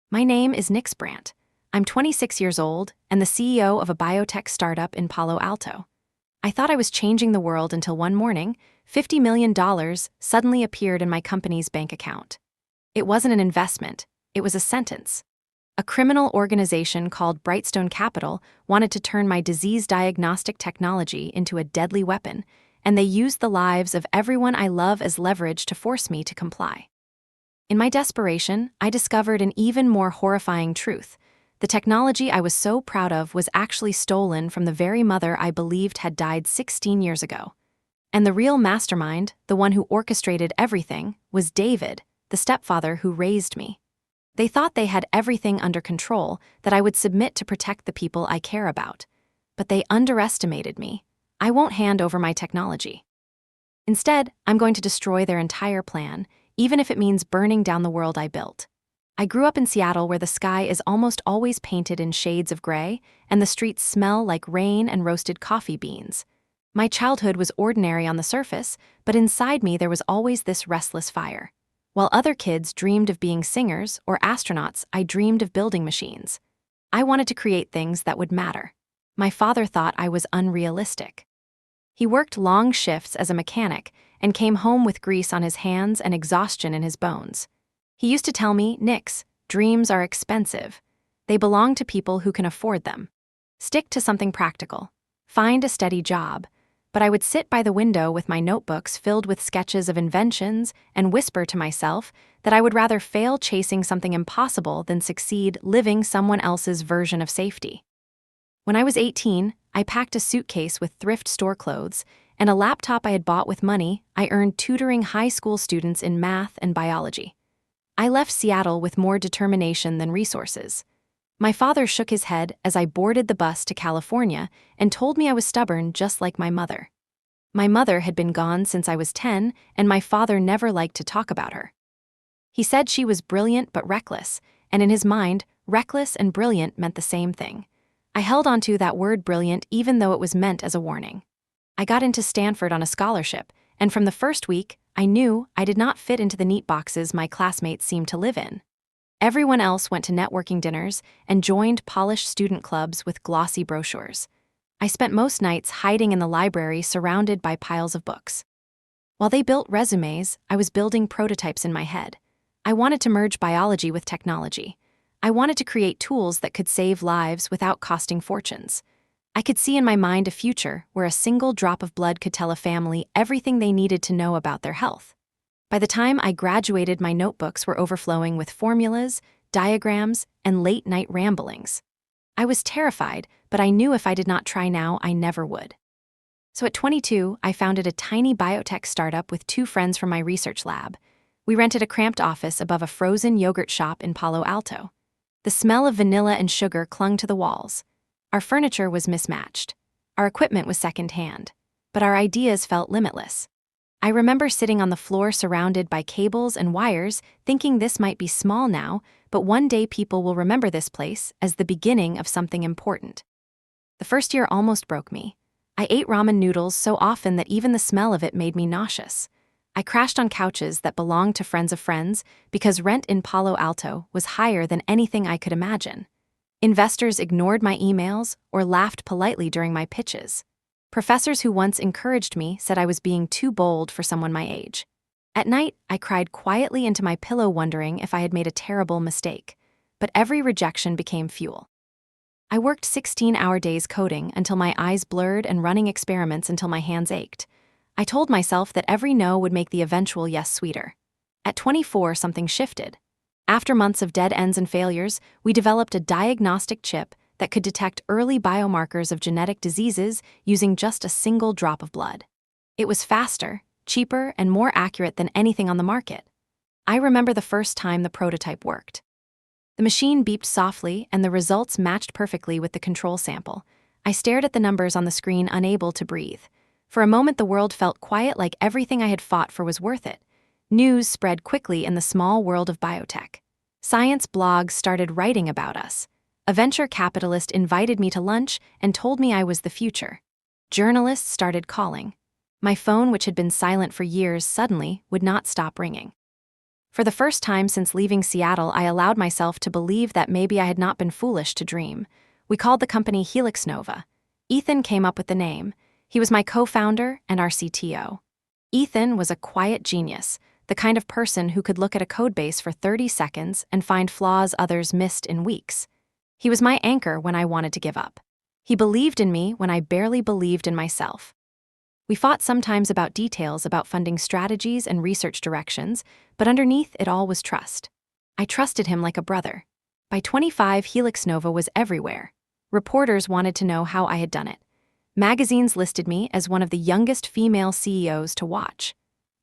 My name is Nix Brandt. I'm 26 years old and the CEO of a biotech startup in Palo Alto. I thought I was changing the world until one morning, $50 million suddenly appeared in my company's bank account. It wasn't an investment, it was a sentence. A criminal organization called Brightstone Capital wanted to turn my disease diagnostic technology into a deadly weapon, and they used the lives of everyone I love as leverage to force me to comply. In my desperation, I discovered an even more horrifying truth. The technology I was so proud of was actually stolen from the very mother I believed had died 16 years ago. And the real mastermind, the one who orchestrated everything, was David, the stepfather who raised me. They thought they had everything under control, that I would submit to protect the people I care about. But they underestimated me. I won't hand over my technology. Instead, I'm going to destroy their entire plan, even if it means burning down the world I built. I grew up in Seattle where the sky is almost always painted in shades of gray, and the streets smell like rain and roasted coffee beans. My childhood was ordinary on the surface, but inside me there was always this restless fire. While other kids dreamed of being singers or astronauts, I dreamed of building machines. I wanted to create things that would matter. My father thought I was unrealistic. He worked long shifts as a mechanic and came home with grease on his hands and exhaustion in his bones. He used to tell me, "Nix, dreams are expensive. They belong to people who can afford them. Stick to something practical. Find a steady job." But I would sit by the window with my notebooks filled with sketches of inventions and whisper to myself that I would rather fail chasing something impossible than succeed living someone else's version of safety. When I was 18, I packed a suitcase with thrift store clothes and a laptop I had bought with money I earned tutoring high school students in math and biology. I left Seattle with more determination than resources. My father shook his head as I boarded the bus to California and told me I was stubborn just like my mother. My mother had been gone since I was 10, and my father never liked to talk about her. He said she was brilliant but reckless, and in his mind, reckless and brilliant meant the same thing. I held onto that word brilliant even though it was meant as a warning. I got into Stanford on a scholarship, and from the first week, I knew I did not fit into the neat boxes my classmates seemed to live in. Everyone else went to networking dinners and joined polished student clubs with glossy brochures. I spent most nights hiding in the library surrounded by piles of books. While they built resumes, I was building prototypes in my head. I wanted to merge biology with technology. I wanted to create tools that could save lives without costing fortunes. I could see in my mind a future where a single drop of blood could tell a family everything they needed to know about their health. By the time I graduated, my notebooks were overflowing with formulas, diagrams, and late-night ramblings. I was terrified, but I knew if I did not try now, I never would. So at 22, I founded a tiny biotech startup with two friends from my research lab. We rented a cramped office above a frozen yogurt shop in Palo Alto. The smell of vanilla and sugar clung to the walls. Our furniture was mismatched. Our equipment was second-hand. But our ideas felt limitless. I remember sitting on the floor surrounded by cables and wires, thinking this might be small now, but one day people will remember this place as the beginning of something important. The first year almost broke me. I ate ramen noodles so often that even the smell of it made me nauseous. I crashed on couches that belonged to friends of friends because rent in Palo Alto was higher than anything I could imagine. Investors ignored my emails or laughed politely during my pitches. Professors who once encouraged me said I was being too bold for someone my age. At night, I cried quietly into my pillow wondering if I had made a terrible mistake. But every rejection became fuel. I worked 16-hour days coding until my eyes blurred and running experiments until my hands ached. I told myself that every no would make the eventual yes sweeter. At 24, something shifted. After months of dead ends and failures, we developed a diagnostic chip that could detect early biomarkers of genetic diseases using just a single drop of blood. It was faster, cheaper, and more accurate than anything on the market. I remember the first time the prototype worked. The machine beeped softly, and the results matched perfectly with the control sample. I stared at the numbers on the screen, unable to breathe. For a moment, the world felt quiet, like everything I had fought for was worth it. News spread quickly in the small world of biotech. Science blogs started writing about us. A venture capitalist invited me to lunch and told me I was the future. Journalists started calling. My phone, which had been silent for years, suddenly would not stop ringing. For the first time since leaving Seattle, I allowed myself to believe that maybe I had not been foolish to dream. We called the company Helix Nova. Ethan came up with the name. He was my co-founder and our CTO. Ethan was a quiet genius, the kind of person who could look at a codebase for 30 seconds and find flaws others missed in weeks. He was my anchor when I wanted to give up. He believed in me when I barely believed in myself. We fought sometimes about details, about funding strategies and research directions, but underneath it all was trust. I trusted him like a brother. By 25, Helix Nova was everywhere. Reporters wanted to know how I had done it. Magazines listed me as one of the youngest female CEOs to watch.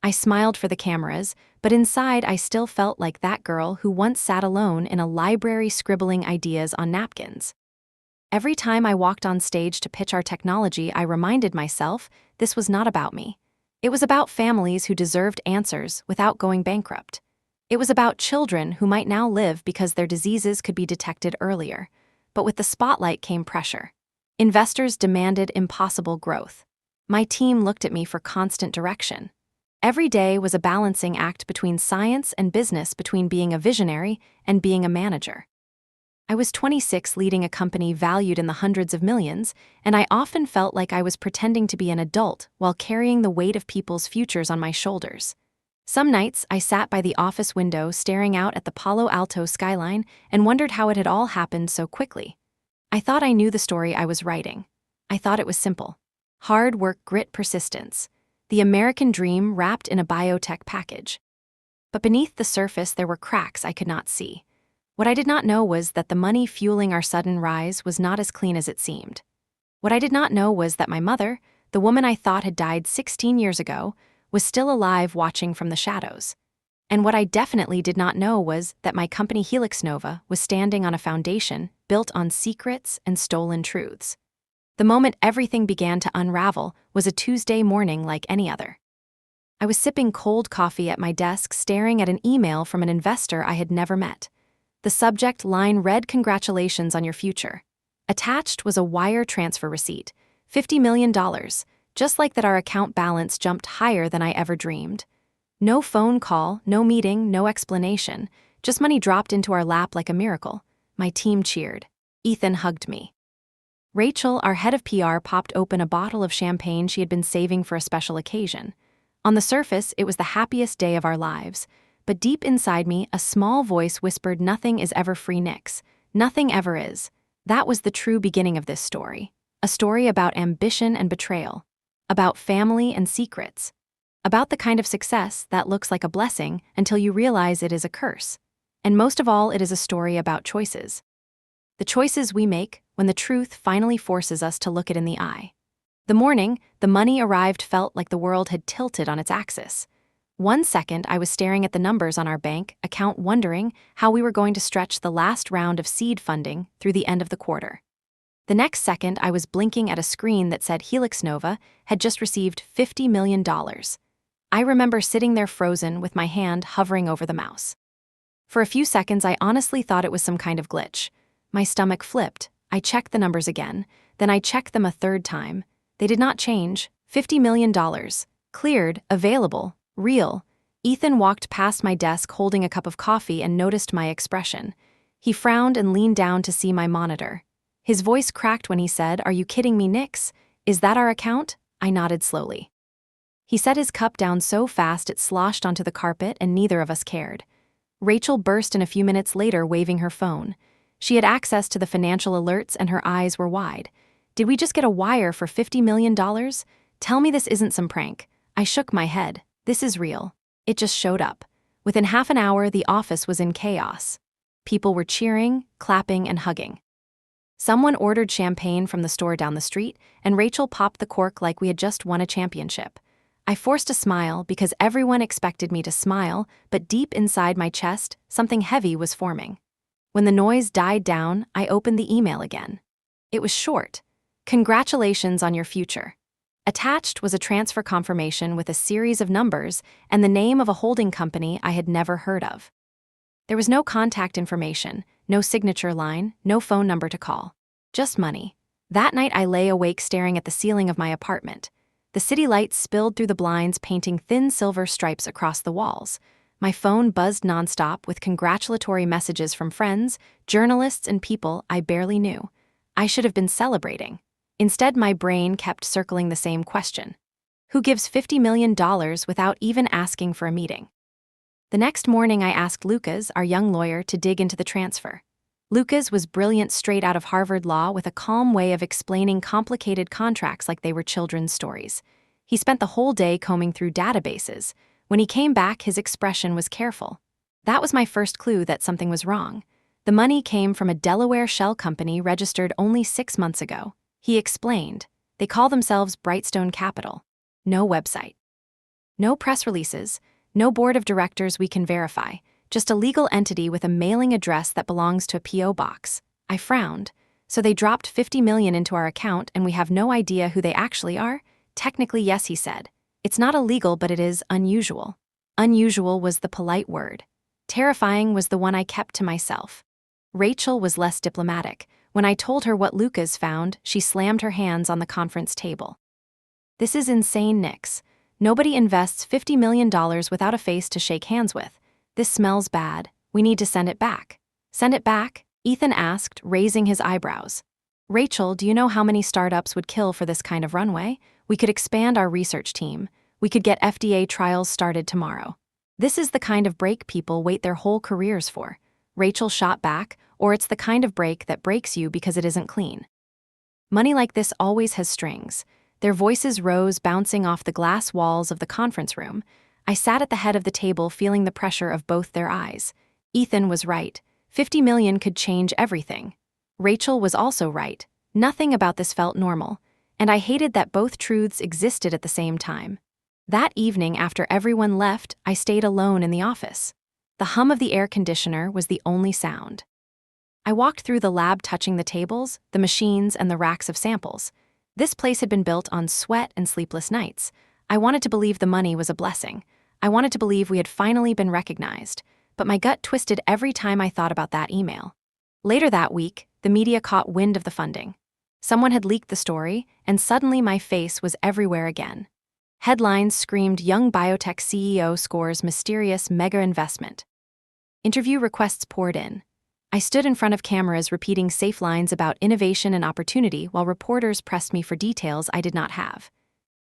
I smiled for the cameras, but inside I still felt like that girl who once sat alone in a library scribbling ideas on napkins. Every time I walked on stage to pitch our technology, I reminded myself this was not about me. It was about families who deserved answers without going bankrupt. It was about children who might now live because their diseases could be detected earlier. But with the spotlight came pressure. Investors demanded impossible growth. My team looked at me for constant direction. Every day was a balancing act between science and business, between being a visionary and being a manager. I was 26, leading a company valued in the hundreds of millions, and I often felt like I was pretending to be an adult while carrying the weight of people's futures on my shoulders. Some nights, I sat by the office window staring out at the Palo Alto skyline and wondered how it had all happened so quickly. I thought I knew the story I was writing. I thought it was simple. Hard work, grit, persistence. The American dream wrapped in a biotech package. But beneath the surface, there were cracks I could not see. What I did not know was that the money fueling our sudden rise was not as clean as it seemed. What I did not know was that my mother, the woman I thought had died 16 years ago, was still alive watching from the shadows. And what I definitely did not know was that my company Helix Nova was standing on a foundation built on secrets and stolen truths. The moment everything began to unravel was a Tuesday morning like any other. I was sipping cold coffee at my desk, staring at an email from an investor I had never met. The subject line read, "Congratulations on your future." Attached was a wire transfer receipt, $50 million, just like that. Our account balance jumped higher than I ever dreamed. No phone call, no meeting, no explanation, just money dropped into our lap like a miracle. My team cheered. Ethan hugged me. Rachel, our head of PR, popped open a bottle of champagne she had been saving for a special occasion. On the surface, it was the happiest day of our lives, but deep inside me, a small voice whispered, "Nothing is ever free, Nix. Nothing ever is." That was the true beginning of this story. A story about ambition and betrayal. About family and secrets. About the kind of success that looks like a blessing until you realize it is a curse. And most of all, it is a story about choices. The choices we make when the truth finally forces us to look it in the eye. The morning the money arrived felt like the world had tilted on its axis. 1 second, I was staring at the numbers on our bank account, wondering how we were going to stretch the last round of seed funding through the end of the quarter. The next second, I was blinking at a screen that said Helix Nova had just received $50 million. I remember sitting there frozen with my hand hovering over the mouse. For a few seconds, I honestly thought it was some kind of glitch. My stomach flipped. I checked the numbers again. Then I checked them a third time. They did not change. $50 million. Cleared, available, real. Ethan walked past my desk holding a cup of coffee and noticed my expression. He frowned and leaned down to see my monitor. His voice cracked when he said, "Are you kidding me, Nix? Is that our account?" I nodded slowly. He set his cup down so fast it sloshed onto the carpet, and neither of us cared. Rachel burst in a few minutes later, waving her phone. She had access to the financial alerts and her eyes were wide. "Did we just get a wire for $50 million? Tell me this isn't some prank." I shook my head. "This is real. It just showed up." Within half an hour, the office was in chaos. People were cheering, clapping, and hugging. Someone ordered champagne from the store down the street, and Rachel popped the cork like we had just won a championship. I forced a smile because everyone expected me to smile, but deep inside my chest, something heavy was forming. When the noise died down, I opened the email again. It was short. "Congratulations on your future." Attached was a transfer confirmation with a series of numbers and the name of a holding company I had never heard of. There was no contact information, no signature line, no phone number to call. Just money. That night I lay awake staring at the ceiling of my apartment. The city lights spilled through the blinds, painting thin silver stripes across the walls. My phone buzzed nonstop with congratulatory messages from friends, journalists, and people I barely knew. I should have been celebrating. Instead, my brain kept circling the same question. Who gives $50 million without even asking for a meeting? The next morning, I asked Lucas, our young lawyer, to dig into the transfer. Lucas was brilliant straight out of Harvard Law with a calm way of explaining complicated contracts like they were children's stories. He spent the whole day combing through databases. When he came back, his expression was careful. That was my first clue that something was wrong. The money came from a Delaware shell company registered only 6 months ago. He explained. They call themselves Brightstone Capital. No website. No press releases. No board of directors we can verify. Just a legal entity with a mailing address that belongs to a P.O. box. I frowned. So they dropped $50 million into our account and we have no idea who they actually are? Technically, yes, he said. It's not illegal, but it is unusual. Unusual was the polite word. Terrifying was the one I kept to myself. Rachel was less diplomatic. When I told her what Lucas found, she slammed her hands on the conference table. This is insane, Nix. Nobody invests $50 million without a face to shake hands with. This smells bad. We need to send it back. Send it back? Ethan asked, raising his eyebrows. Rachel, do you know how many startups would kill for this kind of runway? We could expand our research team. We could get FDA trials started tomorrow. This is the kind of break people wait their whole careers for. Rachel shot back, or it's the kind of break that breaks you because it isn't clean. Money like this always has strings. Their voices rose, bouncing off the glass walls of the conference room. I sat at the head of the table, feeling the pressure of both their eyes. Ethan was right. $50 million could change everything. Rachel was also right. Nothing about this felt normal. And I hated that both truths existed at the same time. That evening, after everyone left, I stayed alone in the office. The hum of the air conditioner was the only sound. I walked through the lab, touching the tables, the machines, and the racks of samples. This place had been built on sweat and sleepless nights. I wanted to believe the money was a blessing. I wanted to believe we had finally been recognized, but my gut twisted every time I thought about that email. Later that week, the media caught wind of the funding. Someone had leaked the story, and suddenly my face was everywhere again. Headlines screamed, "Young biotech CEO scores mysterious mega investment." Interview requests poured in. I stood in front of cameras repeating safe lines about innovation and opportunity while reporters pressed me for details I did not have.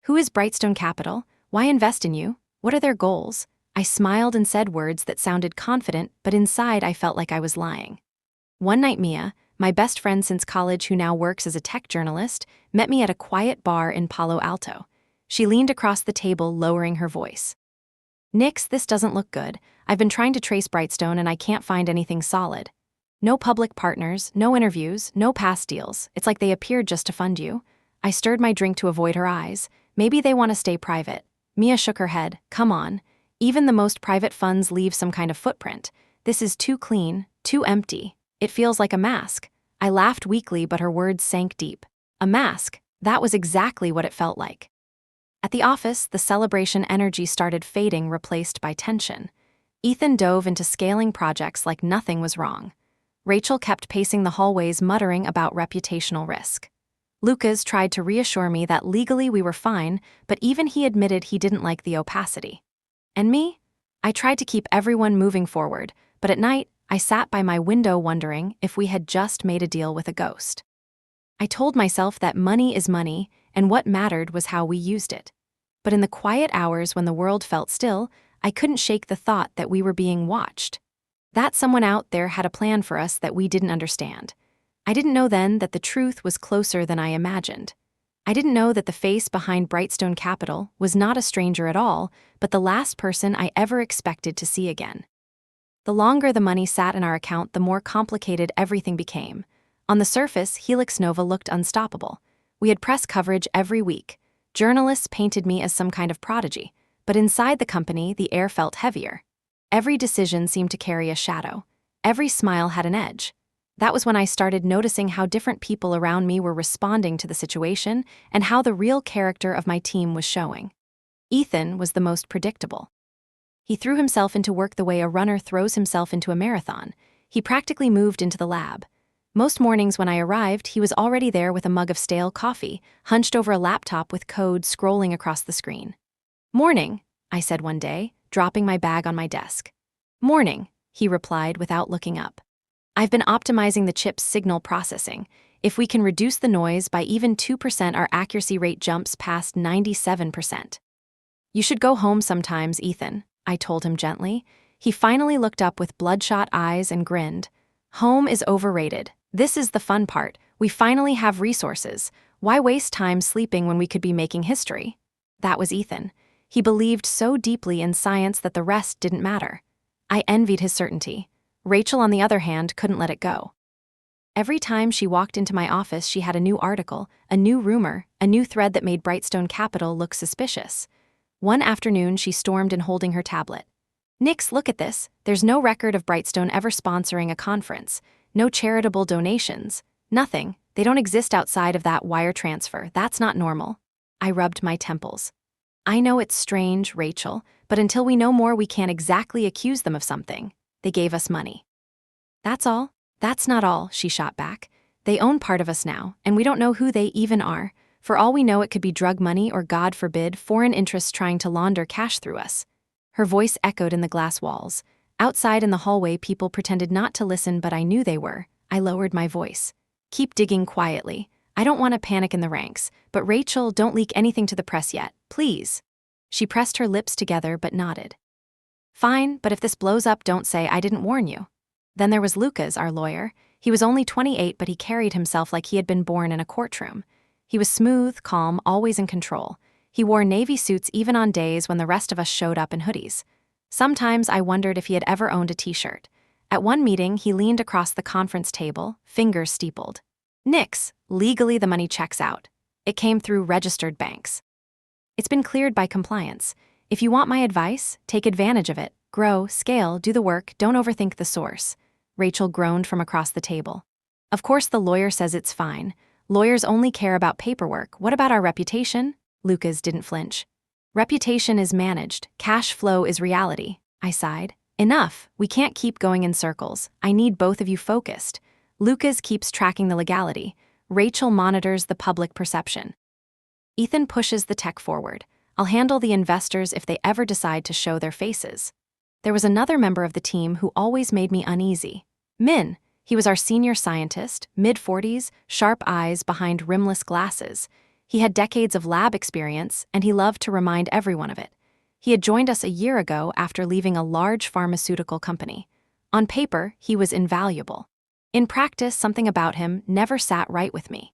Who is Brightstone Capital? Why invest in you? What are their goals? I smiled and said words that sounded confident, but inside I felt like I was lying. One night, Mia, my best friend since college who now works as a tech journalist, met me at a quiet bar in Palo Alto. She leaned across the table, lowering her voice. Nix, this doesn't look good. I've been trying to trace Brightstone and I can't find anything solid. No public partners, no interviews, no past deals. It's like they appeared just to fund you. I stirred my drink to avoid her eyes. Maybe they want to stay private. Mia shook her head. Come on. Even the most private funds leave some kind of footprint. This is too clean, too empty. It feels like a mask. I laughed weakly, but her words sank deep. A mask. That was exactly what it felt like. At the office, the celebration energy started fading, replaced by tension. Ethan dove into scaling projects like nothing was wrong. Rachel kept pacing the hallways, muttering about reputational risk. Lucas tried to reassure me that legally we were fine, but even he admitted he didn't like the opacity. And me? I tried to keep everyone moving forward, but at night, I sat by my window wondering if we had just made a deal with a ghost. I told myself that money is money, and what mattered was how we used it. But in the quiet hours when the world felt still, I couldn't shake the thought that we were being watched. That someone out there had a plan for us that we didn't understand. I didn't know then that the truth was closer than I imagined. I didn't know that the face behind Brightstone Capital was not a stranger at all, but the last person I ever expected to see again. The longer the money sat in our account, the more complicated everything became. On the surface, Helix Nova looked unstoppable. We had press coverage every week. Journalists painted me as some kind of prodigy, but inside the company, the air felt heavier. Every decision seemed to carry a shadow. Every smile had an edge. That was when I started noticing how different people around me were responding to the situation and how the real character of my team was showing. Ethan was the most predictable. He threw himself into work the way a runner throws himself into a marathon. He practically moved into the lab. Most mornings when I arrived, he was already there with a mug of stale coffee, hunched over a laptop with code scrolling across the screen. "Morning," I said one day, dropping my bag on my desk. "Morning," he replied without looking up. "I've been optimizing the chip's signal processing. If we can reduce the noise by even 2%, our accuracy rate jumps past 97%. "You should go home sometimes, Ethan," I told him gently. He finally looked up with bloodshot eyes and grinned. "Home is overrated. This is the fun part. We finally have resources. Why waste time sleeping when we could be making history?" That was Ethan. He believed so deeply in science that the rest didn't matter. I envied his certainty. Rachel, on the other hand, couldn't let it go. Every time she walked into my office, she had a new article, a new rumor, a new thread that made Brightstone Capital look suspicious. One afternoon, she stormed in holding her tablet. "Nix, look at this. There's no record of Brightstone ever sponsoring a conference. No charitable donations. Nothing. They don't exist outside of that wire transfer. That's not normal." I rubbed my temples. "I know it's strange, Rachel, but until we know more, we can't exactly accuse them of something. They gave us money." "That's all?" "That's not all," she shot back. "They own part of us now, and we don't know who they even are. For all we know, it could be drug money or, God forbid, foreign interests trying to launder cash through us." Her voice echoed in the glass walls. Outside in the hallway, people pretended not to listen, but I knew they were. I lowered my voice. "Keep digging quietly. I don't want to panic in the ranks, but Rachel, don't leak anything to the press yet, please." She pressed her lips together but nodded. "Fine, but if this blows up, don't say I didn't warn you." Then there was Lucas, our lawyer. He was only 28, but he carried himself like he had been born in a courtroom. He was smooth, calm, always in control. He wore navy suits even on days when the rest of us showed up in hoodies. Sometimes I wondered if he had ever owned a t-shirt. At one meeting, he leaned across the conference table, fingers steepled. "Nix, legally the money checks out. It came through registered banks. It's been cleared by compliance. If you want my advice, take advantage of it. Grow, scale, do the work, don't overthink the source." Rachel groaned from across the table. "Of course the lawyer says it's fine. Lawyers only care about paperwork. What about our reputation?" Lucas didn't flinch. "Reputation is managed. Cash flow is reality." I sighed. "Enough. We can't keep going in circles. I need both of you focused. Lucas keeps tracking the legality. Rachel monitors the public perception. Ethan pushes the tech forward. I'll handle the investors if they ever decide to show their faces." There was another member of the team who always made me uneasy. Min. He was our senior scientist, mid-40s, sharp eyes behind rimless glasses. He had decades of lab experience, and he loved to remind everyone of it. He had joined us a year ago after leaving a large pharmaceutical company. On paper, he was invaluable. In practice, something about him never sat right with me.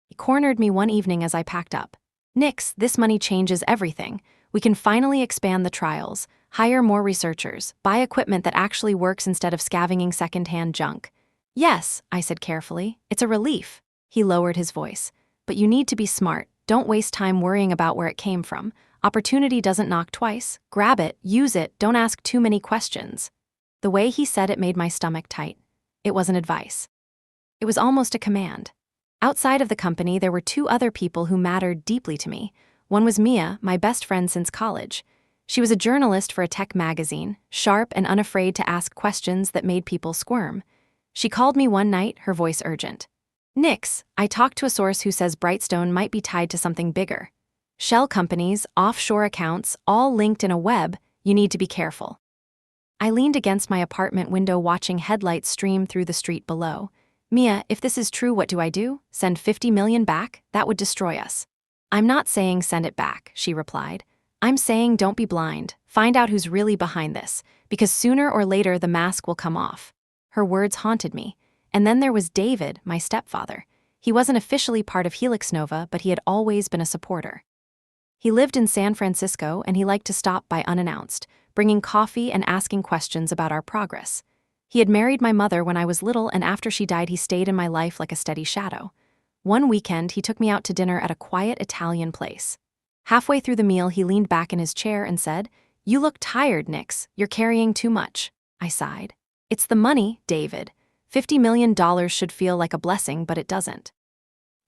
He cornered me one evening as I packed up. "Nix, this money changes everything. We can finally expand the trials, hire more researchers, buy equipment that actually works instead of scavenging second-hand junk." "Yes," I said carefully, "it's a relief." He lowered his voice. "But you need to be smart. Don't waste time worrying about where it came from. Opportunity doesn't knock twice. Grab it, use it, don't ask too many questions." The way he said it made my stomach tight. It wasn't advice. It was almost a command. Outside of the company, there were two other people who mattered deeply to me. One was Mia, my best friend since college. She was a journalist for a tech magazine, sharp and unafraid to ask questions that made people squirm. She called me one night, her voice urgent. "Nix, I talked to a source who says Brightstone might be tied to something bigger. Shell companies, offshore accounts, all linked in a web. You need to be careful." I leaned against my apartment window watching headlights stream through the street below. "Mia, if this is true, what do I do? Send 50 million back? That would destroy us." "I'm not saying send it back," she replied. "I'm saying don't be blind. Find out who's really behind this, because sooner or later the mask will come off." Her words haunted me. And then there was David, my stepfather. He wasn't officially part of Helix Nova, but he had always been a supporter. He lived in San Francisco, and he liked to stop by unannounced, bringing coffee and asking questions about our progress. He had married my mother when I was little, and after she died, he stayed in my life like a steady shadow. One weekend, he took me out to dinner at a quiet Italian place. Halfway through the meal, he leaned back in his chair and said, "You look tired, Nix. You're carrying too much." I sighed. "It's the money, David. $50 million should feel like a blessing, but it doesn't.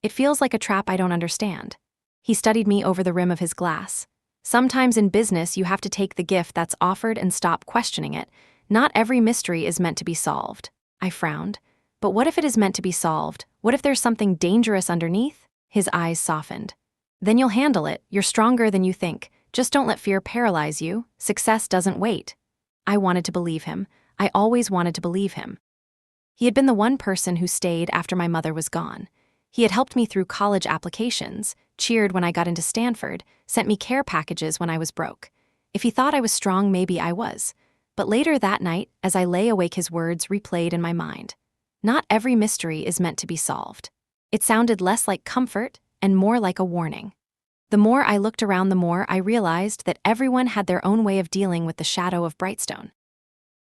It feels like a trap I don't understand." He studied me over the rim of his glass. "Sometimes in business, you have to take the gift that's offered and stop questioning it. Not every mystery is meant to be solved." I frowned. "But what if it is meant to be solved? What if there's something dangerous underneath?" His eyes softened. "Then you'll handle it. You're stronger than you think. Just don't let fear paralyze you. Success doesn't wait. I wanted to believe him. I always wanted to believe him. He had been the one person who stayed after my mother was gone. He had helped me through college applications, cheered when I got into Stanford, sent me care packages when I was broke. If he thought I was strong, maybe I was. But later that night, as I lay awake, his words replayed in my mind. Not every mystery is meant to be solved. It sounded less like comfort and more like a warning. The more I looked around, the more I realized that everyone had their own way of dealing with the shadow of Brightstone.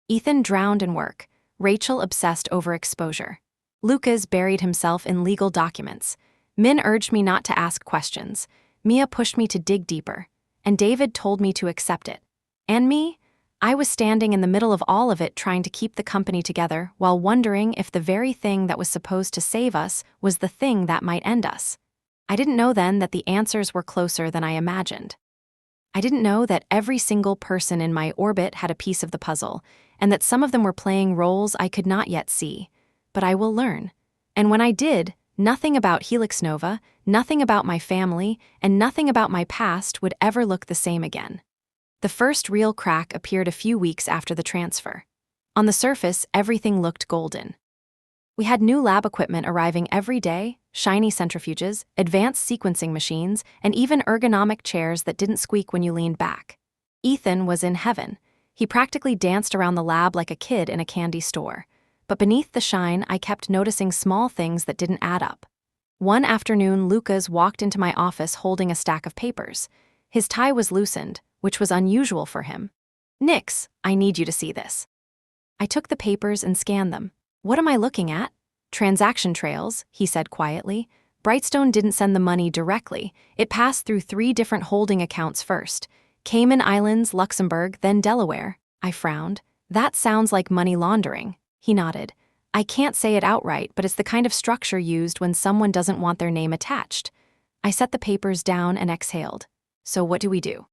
Ethan drowned in work. Rachel obsessed over exposure. Lucas buried himself in legal documents. Min urged me not to ask questions. Mia pushed me to dig deeper. And David told me to accept it. And me? I was standing in the middle of all of it, trying to keep the company together while wondering if the very thing that was supposed to save us was the thing that might end us. I didn't know then that the answers were closer than I imagined. I didn't know that every single person in my orbit had a piece of the puzzle, and that some of them were playing roles I could not yet see. But I will learn. And when I did, nothing about Helix Nova, nothing about my family, and nothing about my past would ever look the same again. The first real crack appeared a few weeks after the transfer. On the surface, everything looked golden. We had new lab equipment arriving every day, shiny centrifuges, advanced sequencing machines, and even ergonomic chairs that didn't squeak when you leaned back. Ethan was in heaven. He practically danced around the lab like a kid in a candy store. But beneath the shine, I kept noticing small things that didn't add up. One afternoon, Lucas walked into my office holding a stack of papers. His tie was loosened, which was unusual for him. "Nix, I need you to see this." I took the papers and scanned them. "What am I looking at?" "Transaction trails," he said quietly. "Brightstone didn't send the money directly. It passed through 3 different holding accounts first. Cayman Islands, Luxembourg, then Delaware." I frowned. "That sounds like money laundering." He nodded. "I can't say it outright, but it's the kind of structure used when someone doesn't want their name attached." I set the papers down and exhaled. "So what do we do?"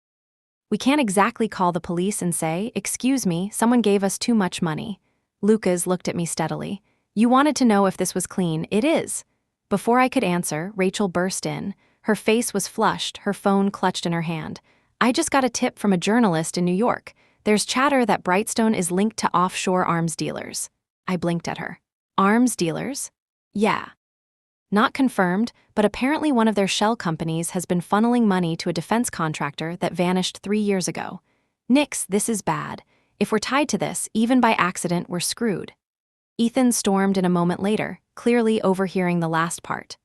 "We can't exactly call the police and say, 'Excuse me, someone gave us too much money.'" Lucas looked at me steadily. "You wanted to know if this was clean. It is." Before I could answer, Rachel burst in. Her face was flushed, her phone clutched in her hand. "I just got a tip from a journalist in New York. There's chatter that Brightstone is linked to offshore arms dealers." I blinked at her. "Arms dealers?" "Yeah. Not confirmed, but apparently one of their shell companies has been funneling money to a defense contractor that vanished 3 years ago. Nix, this is bad. If we're tied to this, even by accident, we're screwed." Ethan stormed in a moment later, clearly overhearing the last part.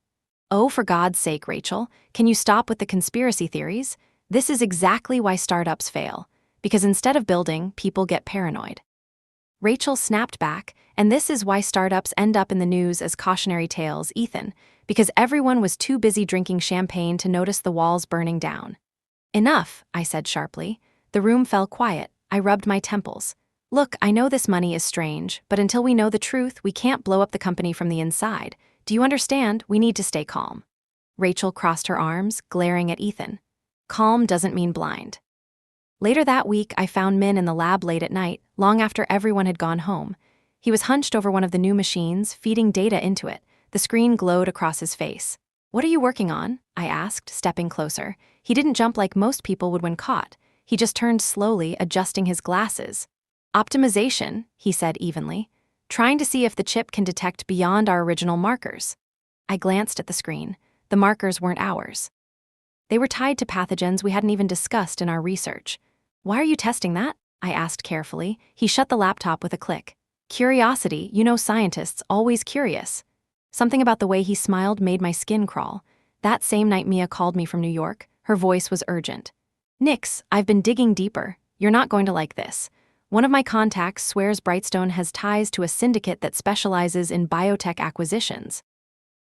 "Oh, for God's sake, Rachel, can you stop with the conspiracy theories? This is exactly why startups fail. Because instead of building, people get paranoid." Rachel snapped back, "And this is why startups end up in the news as cautionary tales, Ethan, because everyone was too busy drinking champagne to notice the walls burning down." "Enough," I said sharply. The room fell quiet. I rubbed my temples. "Look, I know this money is strange, but until we know the truth, we can't blow up the company from the inside. Do you understand? We need to stay calm." Rachel crossed her arms, glaring at Ethan. "Calm doesn't mean blind." Later that week, I found Min in the lab late at night, long after everyone had gone home. He was hunched over one of the new machines, feeding data into it. The screen glowed across his face. "What are you working on?" I asked, stepping closer. He didn't jump like most people would when caught. He just turned slowly, adjusting his glasses. "Optimization," he said evenly. "Trying to see if the chip can detect beyond our original markers." I glanced at the screen. The markers weren't ours. They were tied to pathogens we hadn't even discussed in our research. "Why are you testing that?" I asked carefully. He shut the laptop with a click. "Curiosity, you know, scientists, always curious." Something about the way he smiled made my skin crawl. That same night Mia called me from New York. Her voice was urgent. "Nix, I've been digging deeper. You're not going to like this. One of my contacts swears Brightstone has ties to a syndicate that specializes in biotech acquisitions.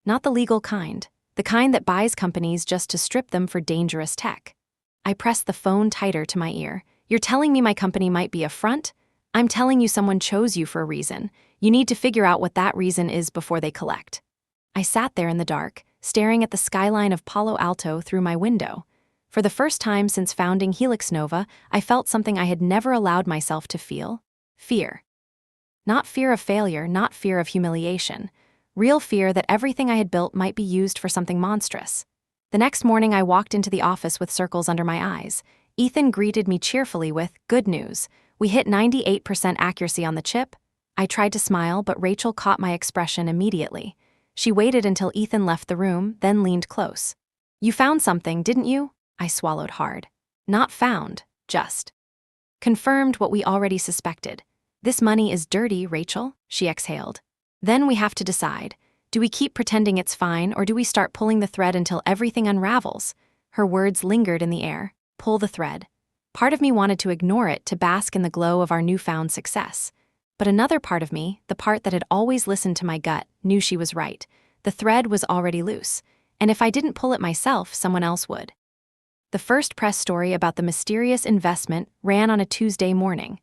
Not the legal kind, the kind that buys companies just to strip them for dangerous tech." I pressed the phone tighter to my ear. "You're telling me my company might be a front? I'm telling you someone chose you for a reason. You need to figure out what that reason is before they collect." I sat there in the dark, staring at the skyline of Palo Alto through my window. For the first time since founding Helix Nova, I felt something I had never allowed myself to feel: fear. Not fear of failure, not fear of humiliation. Real fear that everything I had built might be used for something monstrous. The next morning I walked into the office with circles under my eyes. Ethan greeted me cheerfully with, "Good news. We hit 98% accuracy on the chip." I tried to smile, but Rachel caught my expression immediately. She waited until Ethan left the room, then leaned close. "You found something, didn't you?" I swallowed hard. "Not found, just confirmed what we already suspected. This money is dirty, Rachel," she exhaled. "Then we have to decide. Do we keep pretending it's fine, or do we start pulling the thread until everything unravels?" Her words lingered in the air. Pull the thread. Part of me wanted to ignore it to bask in the glow of our newfound success. But another part of me, the part that had always listened to my gut, knew she was right. The thread was already loose, and if I didn't pull it myself, someone else would. The first press story about the mysterious investment ran on a Tuesday morning.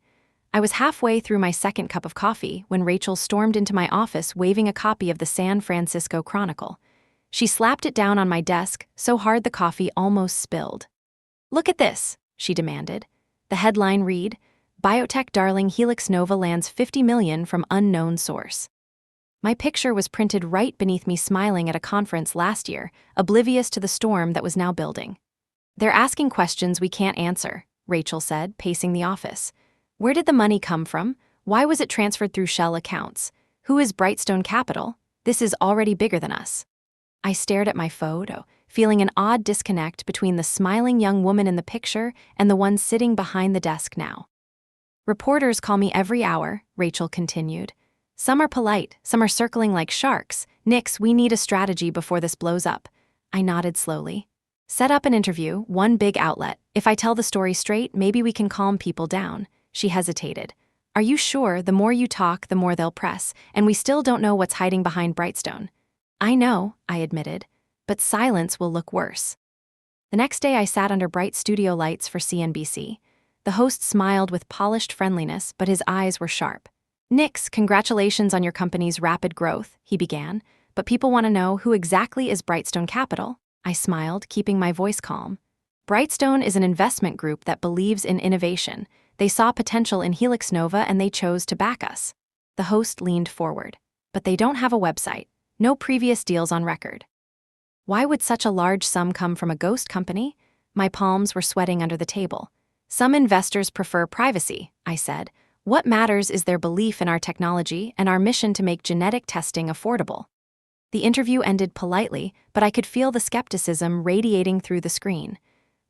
I was halfway through my second cup of coffee when Rachel stormed into my office waving a copy of the San Francisco Chronicle. She slapped it down on my desk so hard the coffee almost spilled. "Look at this," she demanded. The headline read, "Biotech darling Helix Nova lands $50 million from unknown source." My picture was printed right beneath me smiling at a conference last year, oblivious to the storm that was now building. "They're asking questions we can't answer," Rachel said, pacing the office. "Where did the money come from? Why was it transferred through shell accounts? Who is Brightstone Capital? This is already bigger than us." I stared at my photo, feeling an odd disconnect between the smiling young woman in the picture and the one sitting behind the desk now. "Reporters call me every hour," Rachel continued. "Some are polite, some are circling like sharks. Nix, we need a strategy before this blows up." I nodded slowly. "Set up an interview, one big outlet. If I tell the story straight, maybe we can calm people down." She hesitated. "Are you sure the more you talk, the more they'll press, and we still don't know what's hiding behind Brightstone?" "I know," I admitted, "but silence will look worse." The next day I sat under bright studio lights for CNBC. The host smiled with polished friendliness, but his eyes were sharp. "Nix, congratulations on your company's rapid growth," he began, "but people want to know, who exactly is Brightstone Capital?" I smiled, keeping my voice calm. "Brightstone is an investment group that believes in innovation. They saw potential in Helix Nova and they chose to back us." The host leaned forward. "But they don't have a website. No previous deals on record." Why would such a large sum come from a ghost company? My palms were sweating under the table. "Some investors prefer privacy," I said. "What matters is their belief in our technology and our mission to make genetic testing affordable." The interview ended politely, but I could feel the skepticism radiating through the screen.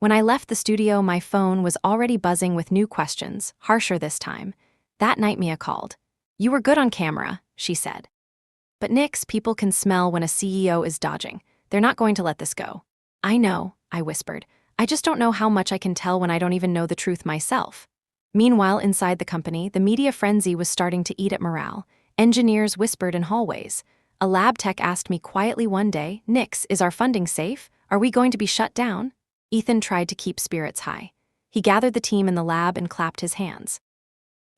When I left the studio, my phone was already buzzing with new questions, harsher this time. That night Mia called. "You were good on camera," she said. "But Nix, people can smell when a CEO is dodging. They're not going to let this go." "I know," I whispered. "I just don't know how much I can tell when I don't even know the truth myself." Meanwhile, inside the company, the media frenzy was starting to eat at morale. Engineers whispered in hallways. A lab tech asked me quietly one day, "Nix, is our funding safe? Are we going to be shut down?" Ethan tried to keep spirits high. He gathered the team in the lab and clapped his hands.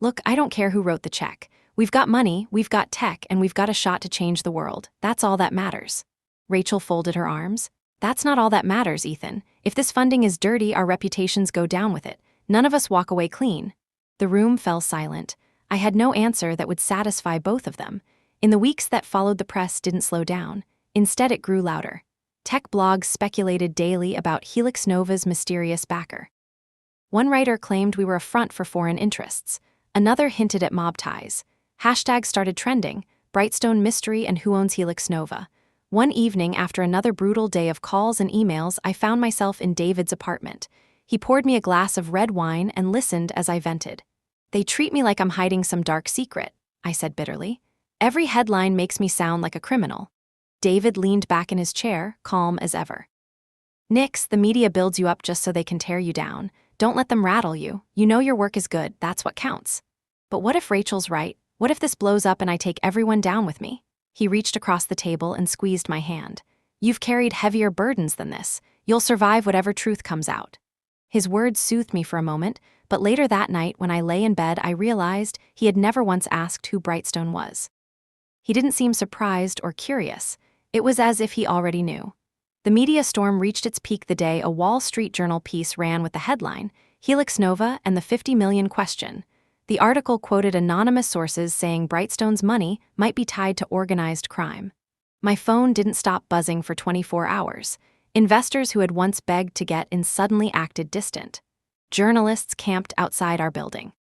"Look, I don't care who wrote the check. We've got money, we've got tech, and we've got a shot to change the world. That's all that matters." Rachel folded her arms. "That's not all that matters, Ethan. If this funding is dirty, our reputations go down with it. None of us walk away clean." The room fell silent. I had no answer that would satisfy both of them. In the weeks that followed, the press didn't slow down. Instead, it grew louder. Tech blogs speculated daily about Helix Nova's mysterious backer. One writer claimed we were a front for foreign interests. Another hinted at mob ties. Hashtags started trending, Brightstone mystery and who owns Helix Nova. One evening, after another brutal day of calls and emails, I found myself in David's apartment. He poured me a glass of red wine and listened as I vented. "They treat me like I'm hiding some dark secret," I said bitterly. "Every headline makes me sound like a criminal." David leaned back in his chair, calm as ever. "Nix, the media builds you up just so they can tear you down. Don't let them rattle you. You know your work is good, that's what counts." "But what if Rachel's right? What if this blows up and I take everyone down with me?" He reached across the table and squeezed my hand. "You've carried heavier burdens than this. You'll survive whatever truth comes out." His words soothed me for a moment, but later that night when I lay in bed, I realized he had never once asked who Brightstone was. He didn't seem surprised or curious. It was as if he already knew. The media storm reached its peak the day a Wall Street Journal piece ran with the headline, "Helix Nova and the 50 million question." The article quoted anonymous sources saying Brightstone's money might be tied to organized crime. My phone didn't stop buzzing for 24 hours. Investors who had once begged to get in suddenly acted distant. Journalists camped outside our building.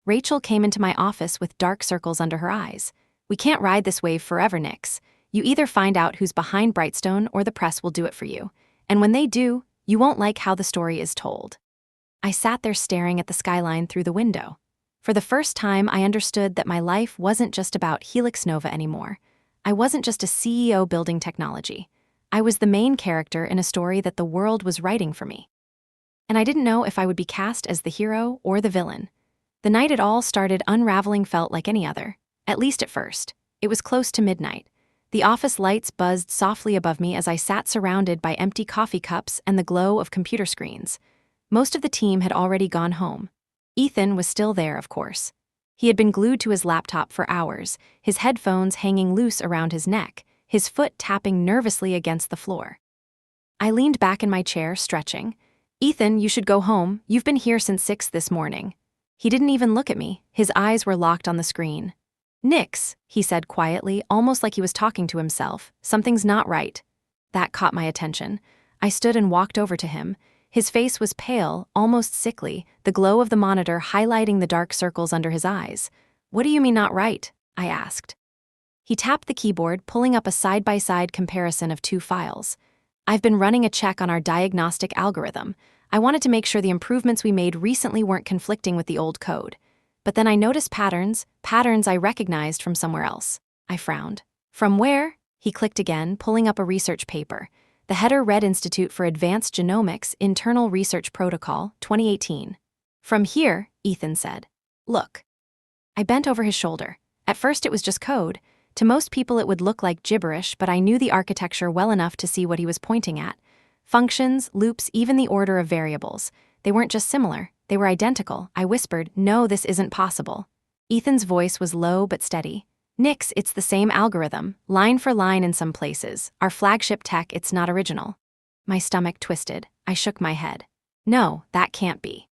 Rachel came into my office with dark circles under her eyes. We can't ride this wave forever, Nix. You either find out who's behind Brightstone or the press will do it for you. And when they do, you won't like how the story is told. I sat there staring at the skyline through the window. For the first time, I understood that my life wasn't just about Helix Nova anymore. I wasn't just a CEO building technology. I was the main character in a story that the world was writing for me. And I didn't know if I would be cast as the hero or the villain. The night it all started unraveling felt like any other, at least at first. It was close to midnight. The office lights buzzed softly above me as I sat surrounded by empty coffee cups and the glow of computer screens. Most of the team had already gone home. Ethan was still there, of course. He had been glued to his laptop for hours, his headphones hanging loose around his neck, his foot tapping nervously against the floor. I leaned back in my chair, stretching. "Ethan, you should go home. You've been here since 6 this morning." He didn't even look at me. His eyes were locked on the screen. "Nix," he said quietly, almost like he was talking to himself. "Something's not right." That caught my attention. I stood and walked over to him. His face was pale, almost sickly, the glow of the monitor highlighting the dark circles under his eyes. "What do you mean not right?" I asked. He tapped the keyboard, pulling up a side-by-side comparison of two files. "I've been running a check on our diagnostic algorithm. I wanted to make sure the improvements we made recently weren't conflicting with the old code. But then I noticed patterns I recognized from somewhere else." I frowned. "From where?" He clicked again, pulling up a research paper. The header read Institute for Advanced Genomics Internal Research Protocol, 2018. "From here," Ethan said. "Look." I bent over his shoulder. At first it was just code. To most people it would look like gibberish, but I knew the architecture well enough to see what he was pointing at. Functions, loops, even the order of variables. They weren't just similar, they were identical. I whispered, "No, this isn't possible." Ethan's voice was low but steady. "Nix, it's the same algorithm, line for line in some places. Our flagship tech, it's not original." My stomach twisted. I shook my head. "No, that can't be.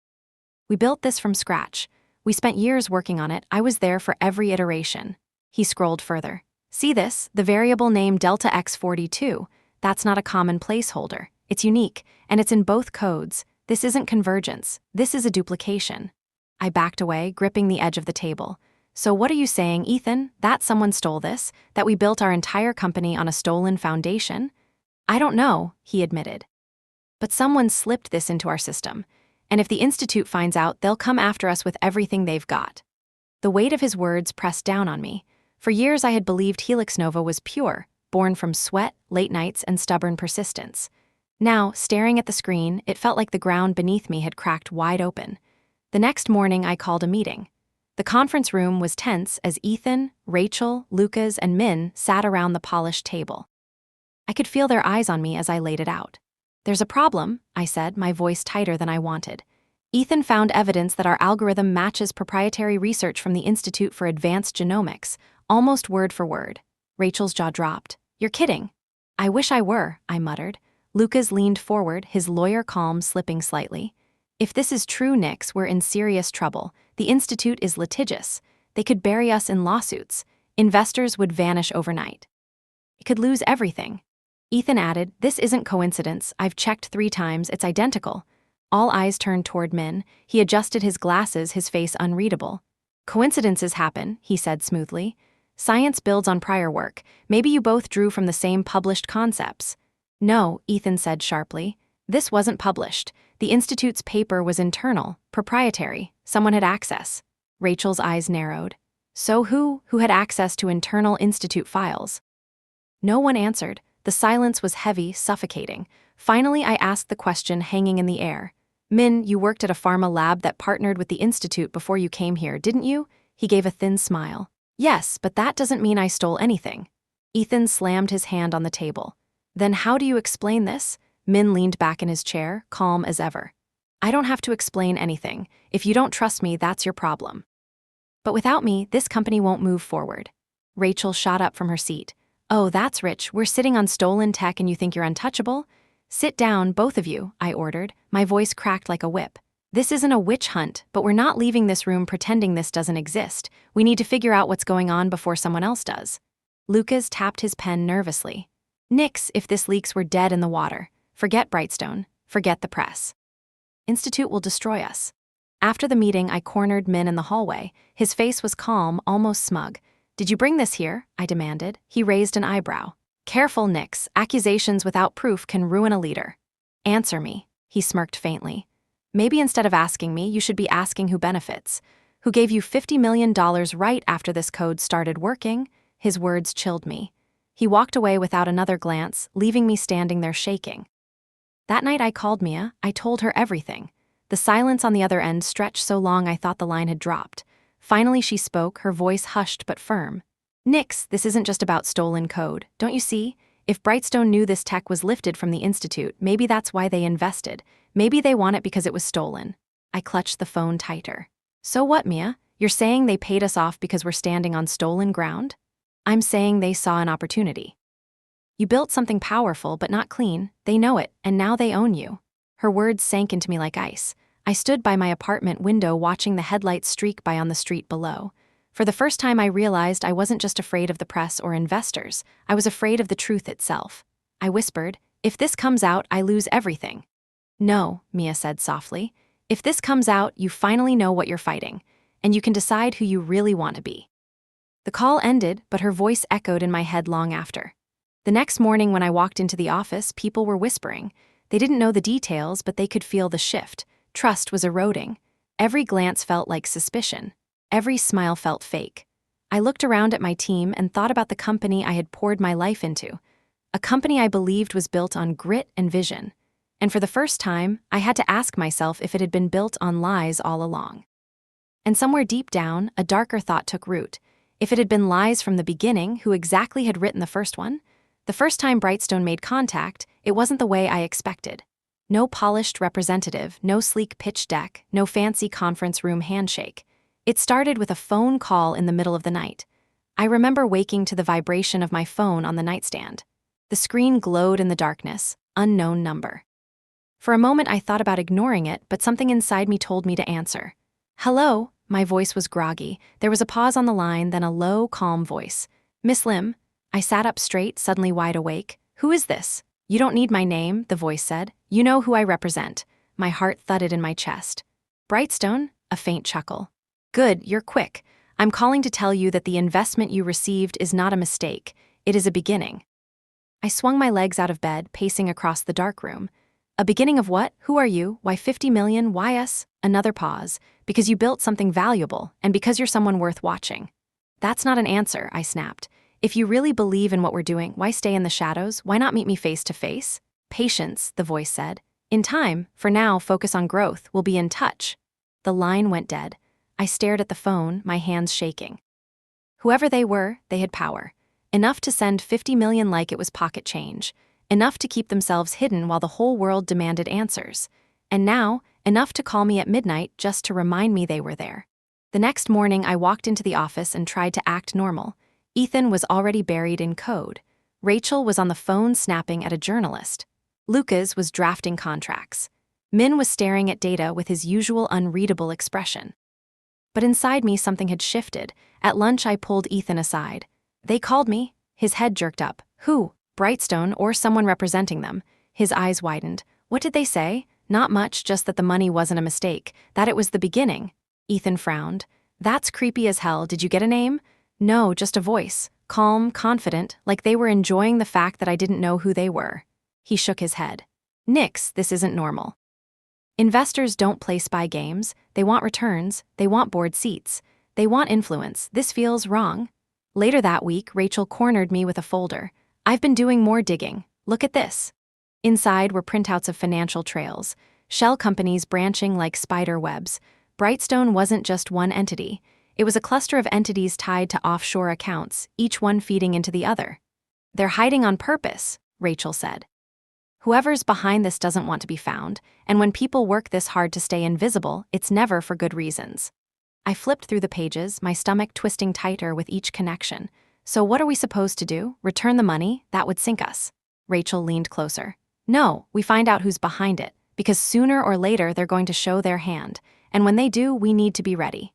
We built this from scratch. We spent years working on it. I was there for every iteration." He scrolled further. "See this? The variable name Delta X42. That's not a common placeholder. It's unique, and it's in both codes. This isn't convergence. This is a duplication." I backed away, gripping the edge of the table. "So what are you saying, Ethan? That someone stole this? That we built our entire company on a stolen foundation?" "I don't know," he admitted. "But someone slipped this into our system. And if the Institute finds out, they'll come after us with everything they've got." The weight of his words pressed down on me. For years I had believed Helix Nova was pure, born from sweat, late nights, and stubborn persistence. Now, staring at the screen, it felt like the ground beneath me had cracked wide open. The next morning I called a meeting. The conference room was tense as Ethan, Rachel, Lucas, and Min sat around the polished table. I could feel their eyes on me as I laid it out. "There's a problem," I said, my voice tighter than I wanted. "Ethan found evidence that our algorithm matches proprietary research from the Institute for Advanced Genomics, almost word for word." Rachel's jaw dropped. "You're kidding." "I wish I were," I muttered. Lucas leaned forward, his lawyer calm slipping slightly. "If this is true, Nix, we're in serious trouble. The Institute is litigious. They could bury us in lawsuits. Investors would vanish overnight. It could lose everything." Ethan added, "This isn't coincidence. I've checked 3 times. It's identical." All eyes turned toward Min. He adjusted his glasses, his face unreadable. "Coincidences happen," he said smoothly. "Science builds on prior work. Maybe you both drew from the same published concepts." "No," Ethan said sharply. "This wasn't published. The Institute's paper was internal, proprietary. Someone had access." Rachel's eyes narrowed. "So who had access to internal Institute files?" No one answered. The silence was heavy, suffocating. Finally, I asked the question hanging in the air. "Min, you worked at a pharma lab that partnered with the Institute before you came here, didn't you?" He gave a thin smile. "Yes, but that doesn't mean I stole anything." Ethan slammed his hand on the table. "Then how do you explain this?" Min leaned back in his chair, calm as ever. "I don't have to explain anything. If you don't trust me, that's your problem. But without me, this company won't move forward." Rachel shot up from her seat. "Oh, that's rich. We're sitting on stolen tech and you think you're untouchable?" "Sit down, both of you," I ordered. My voice cracked like a whip. "This isn't a witch hunt, but we're not leaving this room pretending this doesn't exist. We need to figure out what's going on before someone else does." Lucas tapped his pen nervously. "Nix, if this leaks, we're dead in the water. Forget Brightstone. Forget the press." Institute will destroy us. After the meeting, I cornered Min in the hallway. His face was calm, almost smug. Did you bring this here? I demanded. He raised an eyebrow. Careful, Nix. Accusations without proof can ruin a leader. Answer me. He smirked faintly. Maybe instead of asking me, you should be asking who benefits. Who gave you $50 million right after this code started working? His words chilled me. He walked away without another glance, leaving me standing there shaking. That night I called Mia. I told her everything. The silence on the other end stretched so long I thought the line had dropped. Finally she spoke, her voice hushed but firm. Nix, this isn't just about stolen code. Don't you see? If Brightstone knew this tech was lifted from the Institute, maybe that's why they invested. Maybe they want it because it was stolen. I clutched the phone tighter. So what, Mia? You're saying they paid us off because we're standing on stolen ground? I'm saying they saw an opportunity. You built something powerful but not clean. They know it, and now they own you. Her words sank into me like ice. I stood by my apartment window watching the headlights streak by on the street below. For the first time I realized I wasn't just afraid of the press or investors. I was afraid of the truth itself. I whispered, if this comes out, I lose everything. No, Mia said softly. If this comes out, you finally know what you're fighting, and you can decide who you really want to be. The call ended, but her voice echoed in my head long after. The next morning when I walked into the office, people were whispering. They didn't know the details, but they could feel the shift. Trust was eroding. Every glance felt like suspicion. Every smile felt fake. I looked around at my team and thought about the company I had poured my life into. A company I believed was built on grit and vision. And for the first time, I had to ask myself if it had been built on lies all along. And somewhere deep down, a darker thought took root. If it had been lies from the beginning, who exactly had written the first one? The first time Brightstone made contact, it wasn't the way I expected. No polished representative, no sleek pitch deck, no fancy conference room handshake. It started with a phone call in the middle of the night. I remember waking to the vibration of my phone on the nightstand. The screen glowed in the darkness, unknown number. For a moment I thought about ignoring it, but something inside me told me to answer. Hello, my voice was groggy. There was a pause on the line, then a low, calm voice. Miss Lim. I sat up straight, suddenly wide awake. Who is this? You don't need my name, the voice said. You know who I represent. My heart thudded in my chest. Brightstone? A faint chuckle. Good, you're quick. I'm calling to tell you that the investment you received is not a mistake. It is a beginning. I swung my legs out of bed, pacing across the dark room. A beginning of what? Who are you? Why 50 million? Why us? Another pause. Because you built something valuable, and because you're someone worth watching. That's not an answer, I snapped. If you really believe in what we're doing, why stay in the shadows? Why not meet me face to face? Patience, the voice said. In time, for now, focus on growth. We'll be in touch. The line went dead. I stared at the phone, my hands shaking. Whoever they were, they had power. Enough to send 50 million like it was pocket change. Enough to keep themselves hidden while the whole world demanded answers. And now, enough to call me at midnight just to remind me they were there. The next morning, I walked into the office and tried to act normal. Ethan was already buried in code. Rachel was on the phone snapping at a journalist. Lucas was drafting contracts. Min was staring at data with his usual unreadable expression. But inside me, something had shifted. At lunch, I pulled Ethan aside. They called me. His head jerked up. Who? Brightstone or someone representing them. His eyes widened. What did they say? Not much, just that the money wasn't a mistake, that it was the beginning. Ethan frowned. That's creepy as hell. Did you get a name? No, just a voice. Calm, confident, like they were enjoying the fact that I didn't know who they were. He shook his head. Nix, this isn't normal. Investors don't play spy games. They want returns. They want board seats. They want influence. This feels wrong. Later that week, Rachel cornered me with a folder. I've been doing more digging. Look at this. Inside were printouts of financial trails, shell companies branching like spider webs. Brightstone wasn't just one entity. It was a cluster of entities tied to offshore accounts, each one feeding into the other. They're hiding on purpose, Rachel said. Whoever's behind this doesn't want to be found, and when people work this hard to stay invisible, it's never for good reasons. I flipped through the pages, my stomach twisting tighter with each connection. So what are we supposed to do? Return the money? That would sink us. Rachel leaned closer. No, we find out who's behind it, because sooner or later they're going to show their hand, and when they do, we need to be ready.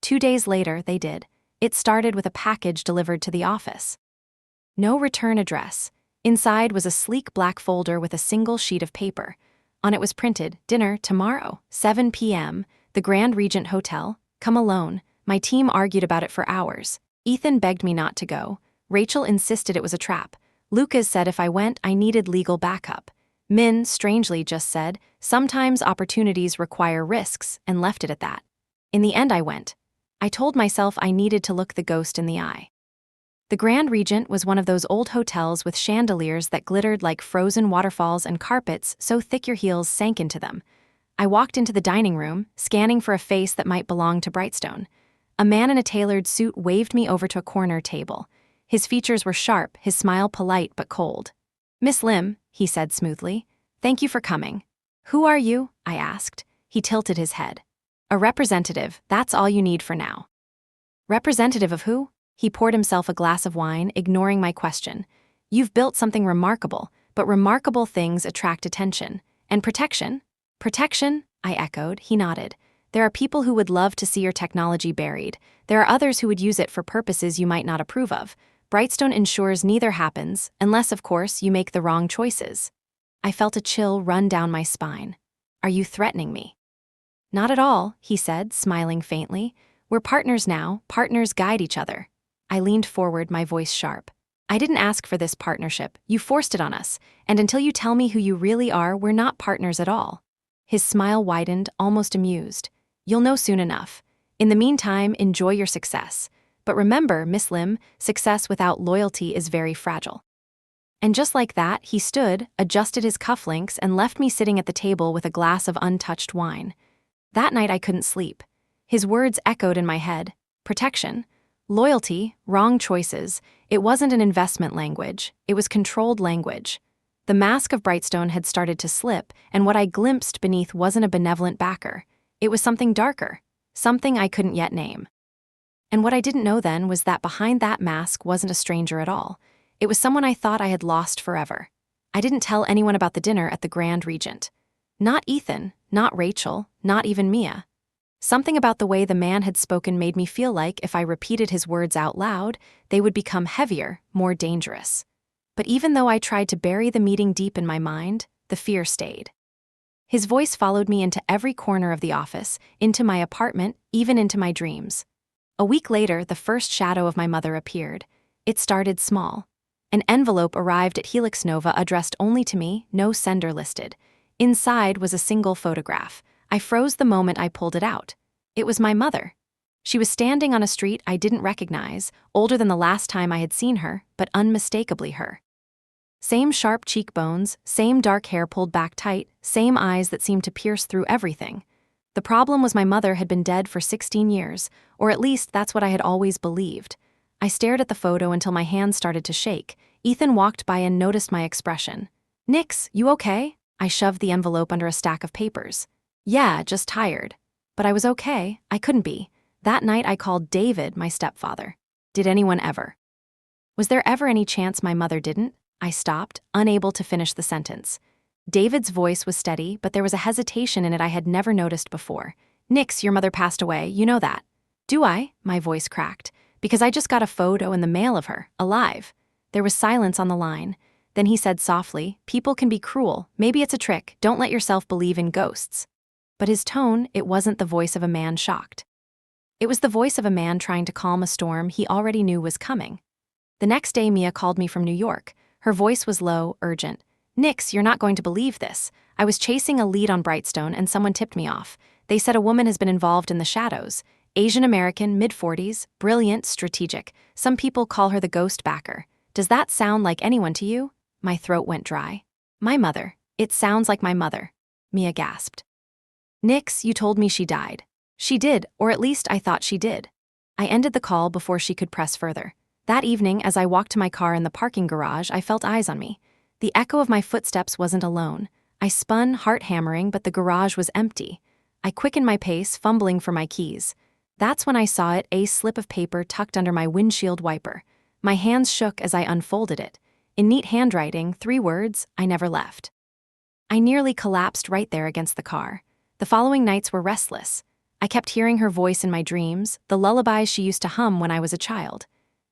2 days later, they did. It started with a package delivered to the office. No return address. Inside was a sleek black folder with a single sheet of paper. On it was printed, "Dinner tomorrow, 7 p.m., the Grand Regent Hotel. Come alone." My team argued about it for hours. Ethan begged me not to go. Rachel insisted it was a trap. Lucas said if I went, I needed legal backup. Min, strangely, just said, "Sometimes opportunities require risks," and left it at that. In the end, I went. I told myself I needed to look the ghost in the eye. The Grand Regent was one of those old hotels with chandeliers that glittered like frozen waterfalls and carpets so thick your heels sank into them. I walked into the dining room, scanning for a face that might belong to Brightstone. A man in a tailored suit waved me over to a corner table. His features were sharp, his smile polite but cold. "Miss Lim," he said smoothly, "thank you for coming." "Who are you?" I asked. He tilted his head. "A representative, that's all you need for now." "Representative of who?" He poured himself a glass of wine, ignoring my question. "You've built something remarkable, but remarkable things attract attention. And protection?" "Protection?" I echoed. He nodded. "There are people who would love to see your technology buried. There are others who would use it for purposes you might not approve of. Brightstone ensures neither happens, unless, of course, you make the wrong choices." I felt a chill run down my spine. "Are you threatening me?" "Not at all," he said, smiling faintly. "We're partners now. Partners guide each other." I leaned forward, my voice sharp. "I didn't ask for this partnership. You forced it on us. And until you tell me who you really are, we're not partners at all." His smile widened, almost amused. "You'll know soon enough. In the meantime, enjoy your success. But remember, Miss Lim, success without loyalty is very fragile." And just like that, he stood, adjusted his cufflinks, and left me sitting at the table with a glass of untouched wine. That night I couldn't sleep. His words echoed in my head. Protection, loyalty, wrong choices. It wasn't an investment language. It was controlled language. The mask of Brightstone had started to slip, and what I glimpsed beneath wasn't a benevolent backer. It was something darker, something I couldn't yet name. And what I didn't know then was that behind that mask wasn't a stranger at all. It was someone I thought I had lost forever. I didn't tell anyone about the dinner at the Grand Regent. Not Ethan, not Rachel, not even Mia. Something about the way the man had spoken made me feel like if I repeated his words out loud, they would become heavier, more dangerous. But even though I tried to bury the meeting deep in my mind, the fear stayed. His voice followed me into every corner of the office, into my apartment, even into my dreams. A week later, the first shadow of my mother appeared. It started small. An envelope arrived at Helix Nova addressed only to me, no sender listed. Inside was a single photograph. I froze the moment I pulled it out. It was my mother. She was standing on a street I didn't recognize, older than the last time I had seen her, but unmistakably her. Same sharp cheekbones, same dark hair pulled back tight, same eyes that seemed to pierce through everything. The problem was my mother had been dead for 16 years, or at least that's what I had always believed. I stared at the photo until my hands started to shake. Ethan walked by and noticed my expression. "Nix, you okay?" I shoved the envelope under a stack of papers. "Yeah, just tired." But I was okay. I couldn't be. That night I called David my stepfather. Did anyone ever? Was there ever any chance my mother didn't? I stopped, unable to finish the sentence. David's voice was steady, but there was a hesitation in it I had never noticed before. "Nix, your mother passed away, you know that." "Do I?" My voice cracked. "Because I just got a photo in the mail of her, alive." There was silence on the line. Then he said softly, "People can be cruel. Maybe it's a trick. Don't let yourself believe in ghosts." But his tone, it wasn't the voice of a man shocked. It was the voice of a man trying to calm a storm he already knew was coming. The next day, Mia called me from New York. Her voice was low, urgent. "Nix, you're not going to believe this. I was chasing a lead on Brightstone and someone tipped me off. They said a woman has been involved in the shadows. Asian American, mid-40s, brilliant, strategic. Some people call her the ghost backer. Does that sound like anyone to you?" My throat went dry. "My mother. It sounds like my mother." Mia gasped. "Nix, you told me she died." "She did, or at least I thought she did." I ended the call before she could press further. That evening, as I walked to my car in the parking garage, I felt eyes on me. The echo of my footsteps wasn't alone. I spun, heart hammering, but the garage was empty. I quickened my pace, fumbling for my keys. That's when I saw it, a slip of paper tucked under my windshield wiper. My hands shook as I unfolded it. In neat handwriting, 3 words, "I never left." I nearly collapsed right there against the car. The following nights were restless. I kept hearing her voice in my dreams, the lullabies she used to hum when I was a child.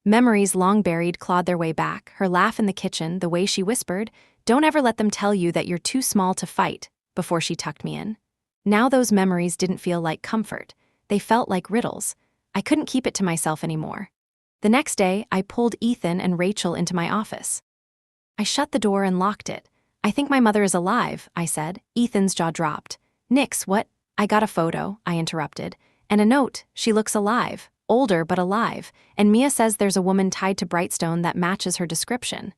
Memories long buried clawed their way back, her laugh in the kitchen, the way she whispered, "Don't ever let them tell you that you're too small to fight. before she tucked me in. Now those memories didn't feel like comfort. They felt like riddles. I couldn't keep it to myself anymore. The next day, I pulled Ethan and Rachel into my office. I shut the door and locked it. "I think my mother is alive," I said. Ethan's jaw dropped. "Nix, what?" "I got a photo," I interrupted. "And a note. She looks alive. Older, but alive. And Mia says there's a woman tied to Brightstone that matches her description."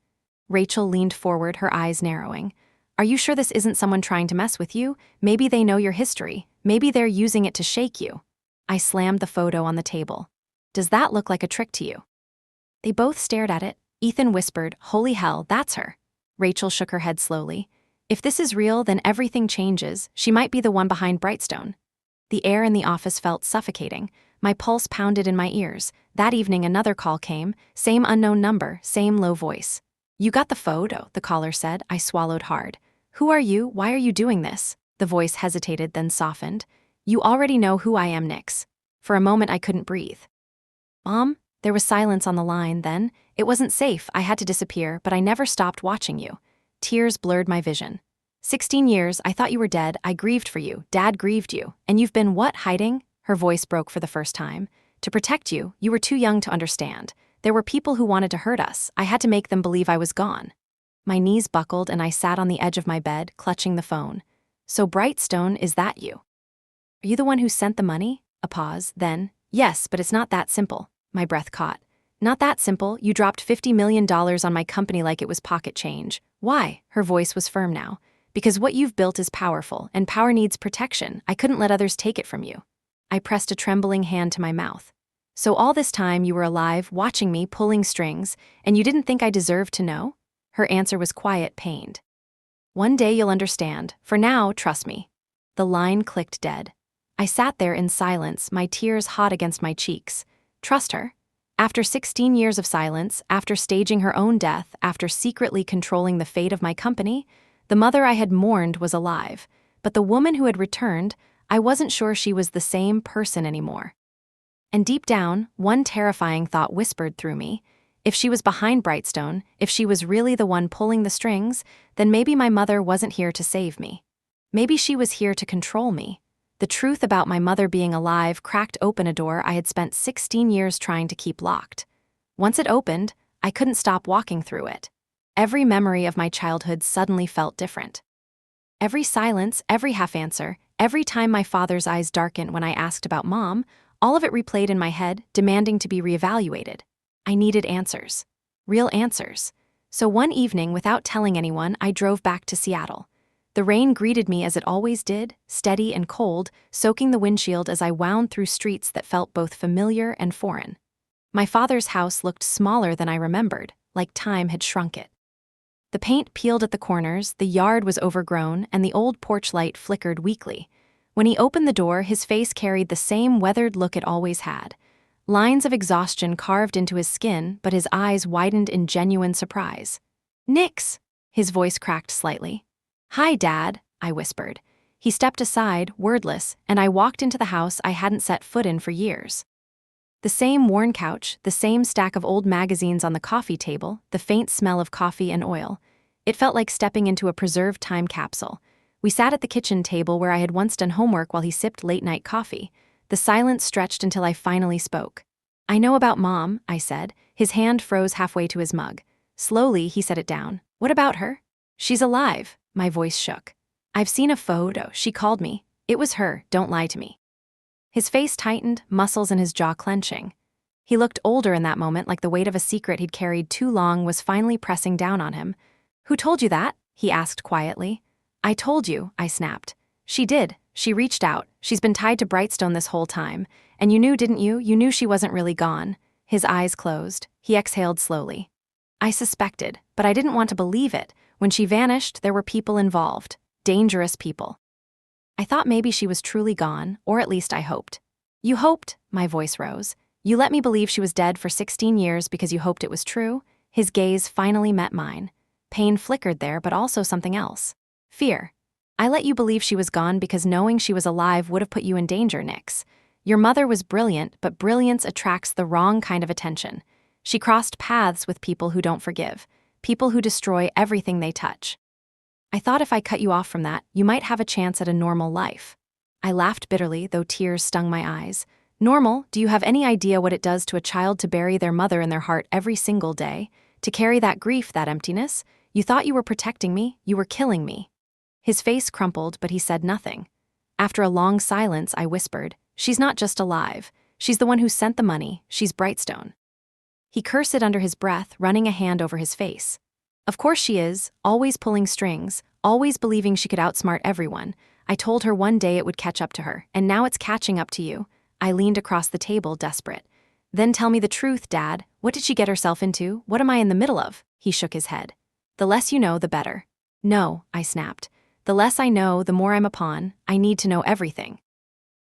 Rachel leaned forward, her eyes narrowing. "Are you sure this isn't someone trying to mess with you? Maybe they know your history. Maybe they're using it to shake you." I slammed the photo on the table. "Does that look like a trick to you?" They both stared at it. Ethan whispered, "Holy hell, that's her." Rachel shook her head slowly. "If this is real, then everything changes. She might be the one behind Brightstone." The air in the office felt suffocating. My pulse pounded in my ears. That evening another call came, same unknown number, same low voice. "You got the photo," the caller said. I swallowed hard. "Who are you? Why are you doing this?" The voice hesitated, then softened. "You already know who I am, Nix." For a moment I couldn't breathe. "Mom?" There was silence on the line then. It wasn't safe, I had to disappear, but I never stopped watching you. Tears blurred my vision. 16 years, I thought you were dead, I grieved for you, Dad grieved you, and you've been what, hiding? Her voice broke for the first time. "To protect you, you were too young to understand. There were people who wanted to hurt us, I had to make them believe I was gone." My knees buckled and I sat on the edge of my bed, clutching the phone. "So Brightstone, is that you? Are you the one who sent the money?" A pause, then, "Yes, but it's not that simple." My breath caught. "Not that simple, you dropped $50 million on my company like it was pocket change. Why?" Her voice was firm now. "Because what you've built is powerful, and power needs protection. I couldn't let others take it from you." I pressed a trembling hand to my mouth. "So all this time you were alive, watching me, pulling strings, and you didn't think I deserved to know?" Her answer was quiet, pained. "One day you'll understand. For now, trust me." The line clicked dead. I sat there in silence, my tears hot against my cheeks. Trust her? After 16 years of silence, after staging her own death, after secretly controlling the fate of my company, the mother I had mourned was alive. But the woman who had returned, I wasn't sure she was the same person anymore. And deep down, one terrifying thought whispered through me. If she was behind Brightstone, if she was really the one pulling the strings, then maybe my mother wasn't here to save me. Maybe she was here to control me. The truth about my mother being alive cracked open a door I had spent 16 years trying to keep locked. Once it opened, I couldn't stop walking through it. Every memory of my childhood suddenly felt different. Every silence, every half-answer, every time my father's eyes darkened when I asked about Mom, all of it replayed in my head, demanding to be reevaluated. I needed answers. Real answers. So one evening, without telling anyone, I drove back to Seattle. The rain greeted me as it always did, steady and cold, soaking the windshield as I wound through streets that felt both familiar and foreign. My father's house looked smaller than I remembered, like time had shrunk it. The paint peeled at the corners, the yard was overgrown, and the old porch light flickered weakly. When he opened the door, his face carried the same weathered look it always had. Lines of exhaustion carved into his skin, but his eyes widened in genuine surprise. "Nix!" His voice cracked slightly. "Hi, Dad," I whispered. He stepped aside, wordless, and I walked into the house I hadn't set foot in for years. The same worn couch, the same stack of old magazines on the coffee table, the faint smell of coffee and oil. It felt like stepping into a preserved time capsule. We sat at the kitchen table where I had once done homework while he sipped late-night coffee. The silence stretched until I finally spoke. "I know about Mom," I said. His hand froze halfway to his mug. Slowly, he set it down. "What about her?" "She's alive." My voice shook. "I've seen a photo. She called me. It was her. Don't lie to me." His face tightened, muscles in his jaw clenching. He looked older in that moment, like the weight of a secret he'd carried too long was finally pressing down on him. "Who told you that?" he asked quietly. "I told you," I snapped. "She did. She reached out. She's been tied to Brightstone this whole time. And you knew, didn't you? You knew she wasn't really gone." His eyes closed. He exhaled slowly. "I suspected, but I didn't want to believe it. When she vanished, there were people involved. Dangerous people. I thought maybe she was truly gone, or at least I hoped." "You hoped?" My voice rose. "You let me believe she was dead for 16 years because you hoped it was true?" His gaze finally met mine. Pain flickered there, but also something else. Fear. "I let you believe she was gone because knowing she was alive would have put you in danger, Nix. Your mother was brilliant, but brilliance attracts the wrong kind of attention. She crossed paths with people who don't forgive, people who destroy everything they touch." I thought if I cut you off from that, you might have a chance at a normal life. I laughed bitterly, though tears stung my eyes. Normal? Do you have any idea what it does to a child to bury their mother in their heart every single day? To carry that grief, that emptiness? You thought you were protecting me, you were killing me. His face crumpled, but he said nothing. After a long silence, I whispered, "She's not just alive. She's the one who sent the money, she's Brightstone." He cursed under his breath, running a hand over his face. Of course she is, always pulling strings, always believing she could outsmart everyone. I told her one day it would catch up to her, and now it's catching up to you. I leaned across the table, desperate. Then tell me the truth, Dad. What did she get herself into? What am I in the middle of? He shook his head. The less you know, the better. No, I snapped. The less I know, the more I'm a pawn. I need to know everything.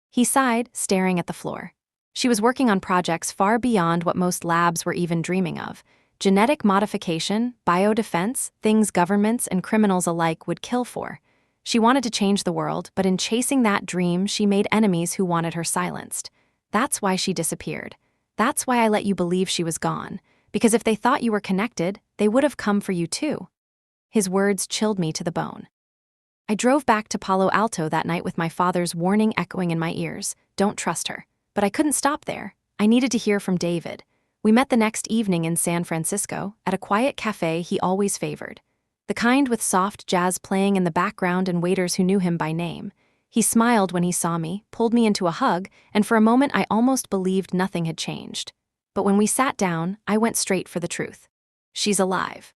He sighed, staring at the floor. She was working on projects far beyond what most labs were even dreaming of. Genetic modification, biodefense, things governments and criminals alike would kill for. She wanted to change the world, but in chasing that dream, she made enemies who wanted her silenced. That's why she disappeared. That's why I let you believe she was gone. Because if they thought you were connected, they would have come for you too. His words chilled me to the bone. I drove back to Palo Alto that night with my father's warning echoing in my ears. Don't trust her. But I couldn't stop there. I needed to hear from David. We met the next evening in San Francisco, at a quiet cafe he always favored. The kind with soft jazz playing in the background and waiters who knew him by name. He smiled when he saw me, pulled me into a hug, and for a moment I almost believed nothing had changed. But when we sat down, I went straight for the truth. She's alive.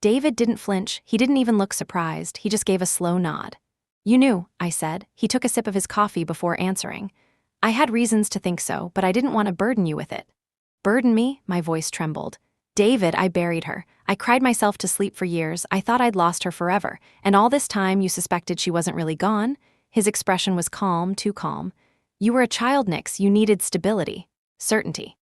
David didn't flinch, he didn't even look surprised, he just gave a slow nod. You knew, I said. He took a sip of his coffee before answering. I had reasons to think so, but I didn't want to burden you with it. Burden me? My voice trembled. David, I buried her. I cried myself to sleep for years. I thought I'd lost her forever. And all this time you suspected she wasn't really gone? His expression was calm, too calm. You were a child, Nix. You needed stability. Certainty.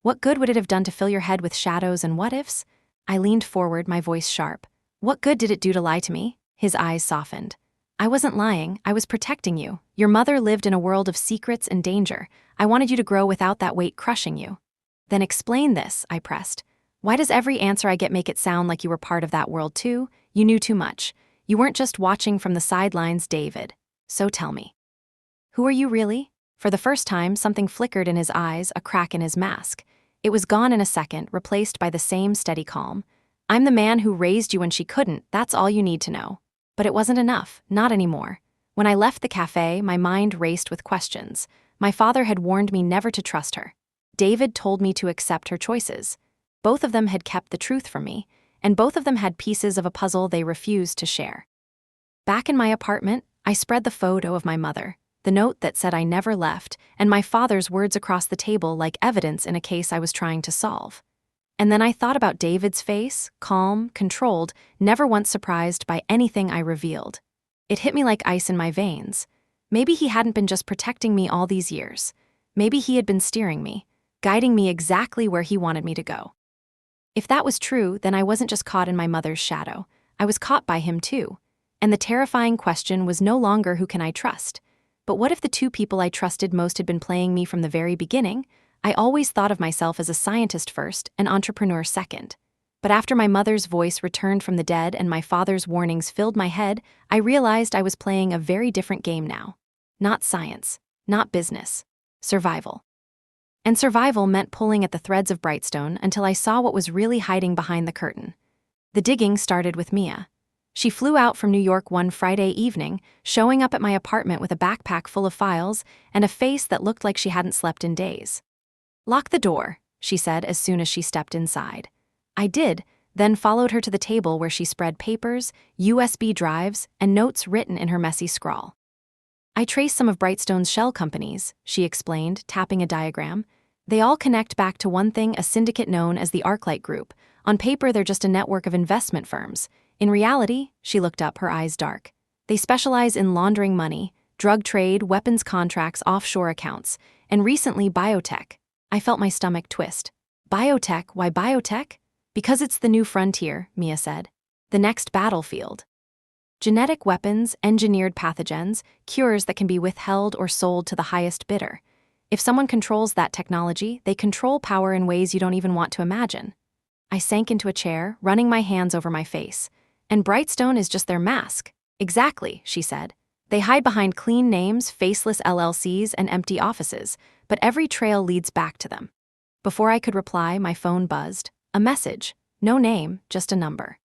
What good would it have done to fill your head with shadows and what-ifs? I leaned forward, my voice sharp. What good did it do to lie to me? His eyes softened. I wasn't lying. I was protecting you. Your mother lived in a world of secrets and danger. I wanted you to grow without that weight crushing you. Then explain this, I pressed. Why does every answer I get make it sound like you were part of that world too? You knew too much. You weren't just watching from the sidelines, David. So tell me. Who are you really? For the first time, something flickered in his eyes, a crack in his mask. It was gone in a second, replaced by the same steady calm. I'm the man who raised you when she couldn't, that's all you need to know. But it wasn't enough, not anymore. When I left the cafe, my mind raced with questions. My father had warned me never to trust her. David told me to accept her choices. Both of them had kept the truth from me, and both of them had pieces of a puzzle they refused to share. Back in my apartment, I spread the photo of my mother, the note that said I never left, and my father's words across the table like evidence in a case I was trying to solve. And then I thought about David's face, calm, controlled, never once surprised by anything I revealed. It hit me like ice in my veins. Maybe he hadn't been just protecting me all these years. Maybe he had been steering me, guiding me exactly where he wanted me to go. If that was true, then I wasn't just caught in my mother's shadow. I was caught by him too. And the terrifying question was no longer who can I trust, but what if the two people I trusted most had been playing me from the very beginning? I always thought of myself as a scientist first, an entrepreneur second. But after my mother's voice returned from the dead and my father's warnings filled my head, I realized I was playing a very different game now. Not science, not business, survival. And survival meant pulling at the threads of Brightstone until I saw what was really hiding behind the curtain. The digging started with Mia. She flew out from New York one Friday evening, showing up at my apartment with a backpack full of files and a face that looked like she hadn't slept in days. "Lock the door," she said as soon as she stepped inside. I did, then followed her to the table where she spread papers, USB drives, and notes written in her messy scrawl. I traced some of Brightstone's shell companies, she explained, tapping a diagram. They all connect back to one thing, a syndicate known as the Arclight Group. On paper, they're just a network of investment firms. In reality, she looked up, her eyes dark. They specialize in laundering money, drug trade, weapons contracts, offshore accounts, and recently biotech. I felt my stomach twist. Biotech? Why biotech? Because it's the new frontier, Mia said. The next battlefield. Genetic weapons, engineered pathogens, cures that can be withheld or sold to the highest bidder. If someone controls that technology, they control power in ways you don't even want to imagine. I sank into a chair, running my hands over my face. And Brightstone is just their mask. Exactly, she said. They hide behind clean names, faceless LLCs, and empty offices, but every trail leads back to them. Before I could reply, my phone buzzed. A message. No name, just a number.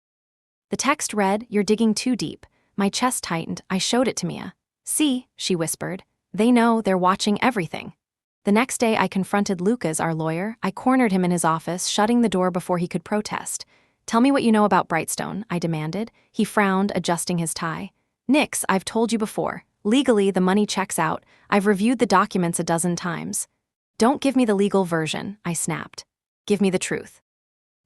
The text read, "You're digging too deep." My chest tightened. I showed it to Mia. "See," she whispered. "They know, they're watching everything." The next day I confronted Lucas, our lawyer. I cornered him in his office, shutting the door before he could protest. "Tell me what you know about Brightstone," I demanded. He frowned, adjusting his tie. "Nix, I've told you before. Legally, the money checks out. I've reviewed the documents a dozen times." "Don't give me the legal version," I snapped. "Give me the truth."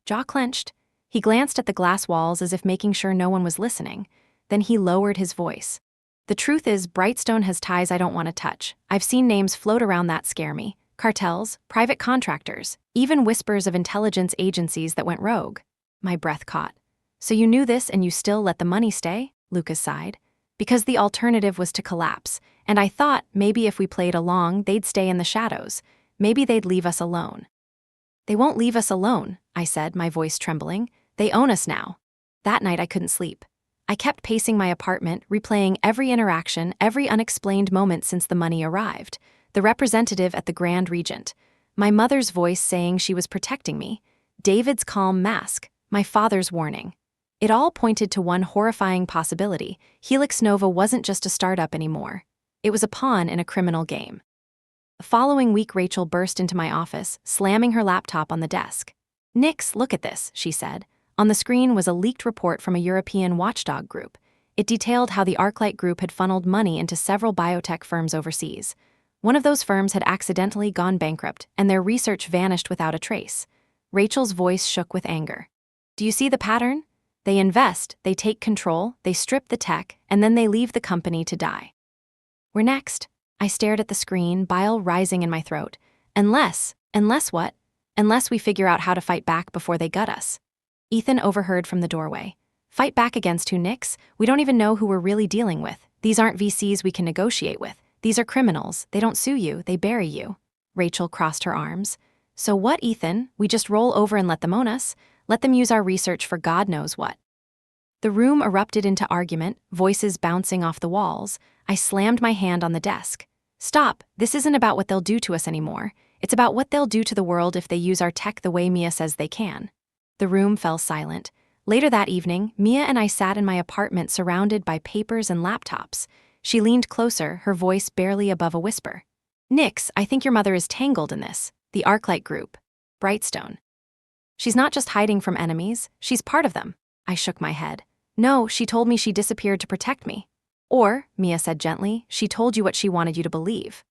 Jaw clenched. He glanced at the glass walls as if making sure no one was listening. Then he lowered his voice. "The truth is, Brightstone has ties I don't want to touch. I've seen names float around that scare me. Cartels, private contractors, even whispers of intelligence agencies that went rogue." My breath caught. "So you knew this and you still let the money stay?" Lucas sighed. "Because the alternative was to collapse, and I thought maybe if we played along, they'd stay in the shadows. Maybe they'd leave us alone." "They won't leave us alone," I said, my voice trembling. "They own us now." That night I couldn't sleep. I kept pacing my apartment, replaying every interaction, every unexplained moment since the money arrived. The representative at the Grand Regent. My mother's voice saying she was protecting me. David's calm mask. My father's warning. It all pointed to one horrifying possibility. Helix Nova wasn't just a startup anymore. It was a pawn in a criminal game. The following week, Rachel burst into my office, slamming her laptop on the desk. "Nix, look at this," she said. On the screen was a leaked report from a European watchdog group. It detailed how the ArcLight Group had funneled money into several biotech firms overseas. One of those firms had accidentally gone bankrupt, and their research vanished without a trace. Rachel's voice shook with anger. "Do you see the pattern? They invest, they take control, they strip the tech, and then they leave the company to die." "We're next." I stared at the screen, bile rising in my throat. Unless what? Unless we figure out how to fight back before they gut us." Ethan overheard from the doorway. "Fight back against who, Nix? We don't even know who we're really dealing with. These aren't VCs we can negotiate with. These are criminals. They don't sue you, they bury you." Rachel crossed her arms. "So what, Ethan? We just roll over and let them own us? Let them use our research for God knows what." The room erupted into argument, voices bouncing off the walls. I slammed my hand on the desk. "Stop, this isn't about what they'll do to us anymore. It's about what they'll do to the world if they use our tech the way Mia says they can." The room fell silent. Later that evening, Mia and I sat in my apartment surrounded by papers and laptops. She leaned closer, her voice barely above a whisper. "Nix, I think your mother is tangled in this. The ArcLight Group. Brightstone. She's not just hiding from enemies, she's part of them." I shook my head. "No, she told me she disappeared to protect me." "Or," Mia said gently, "she told you what she wanted you to believe."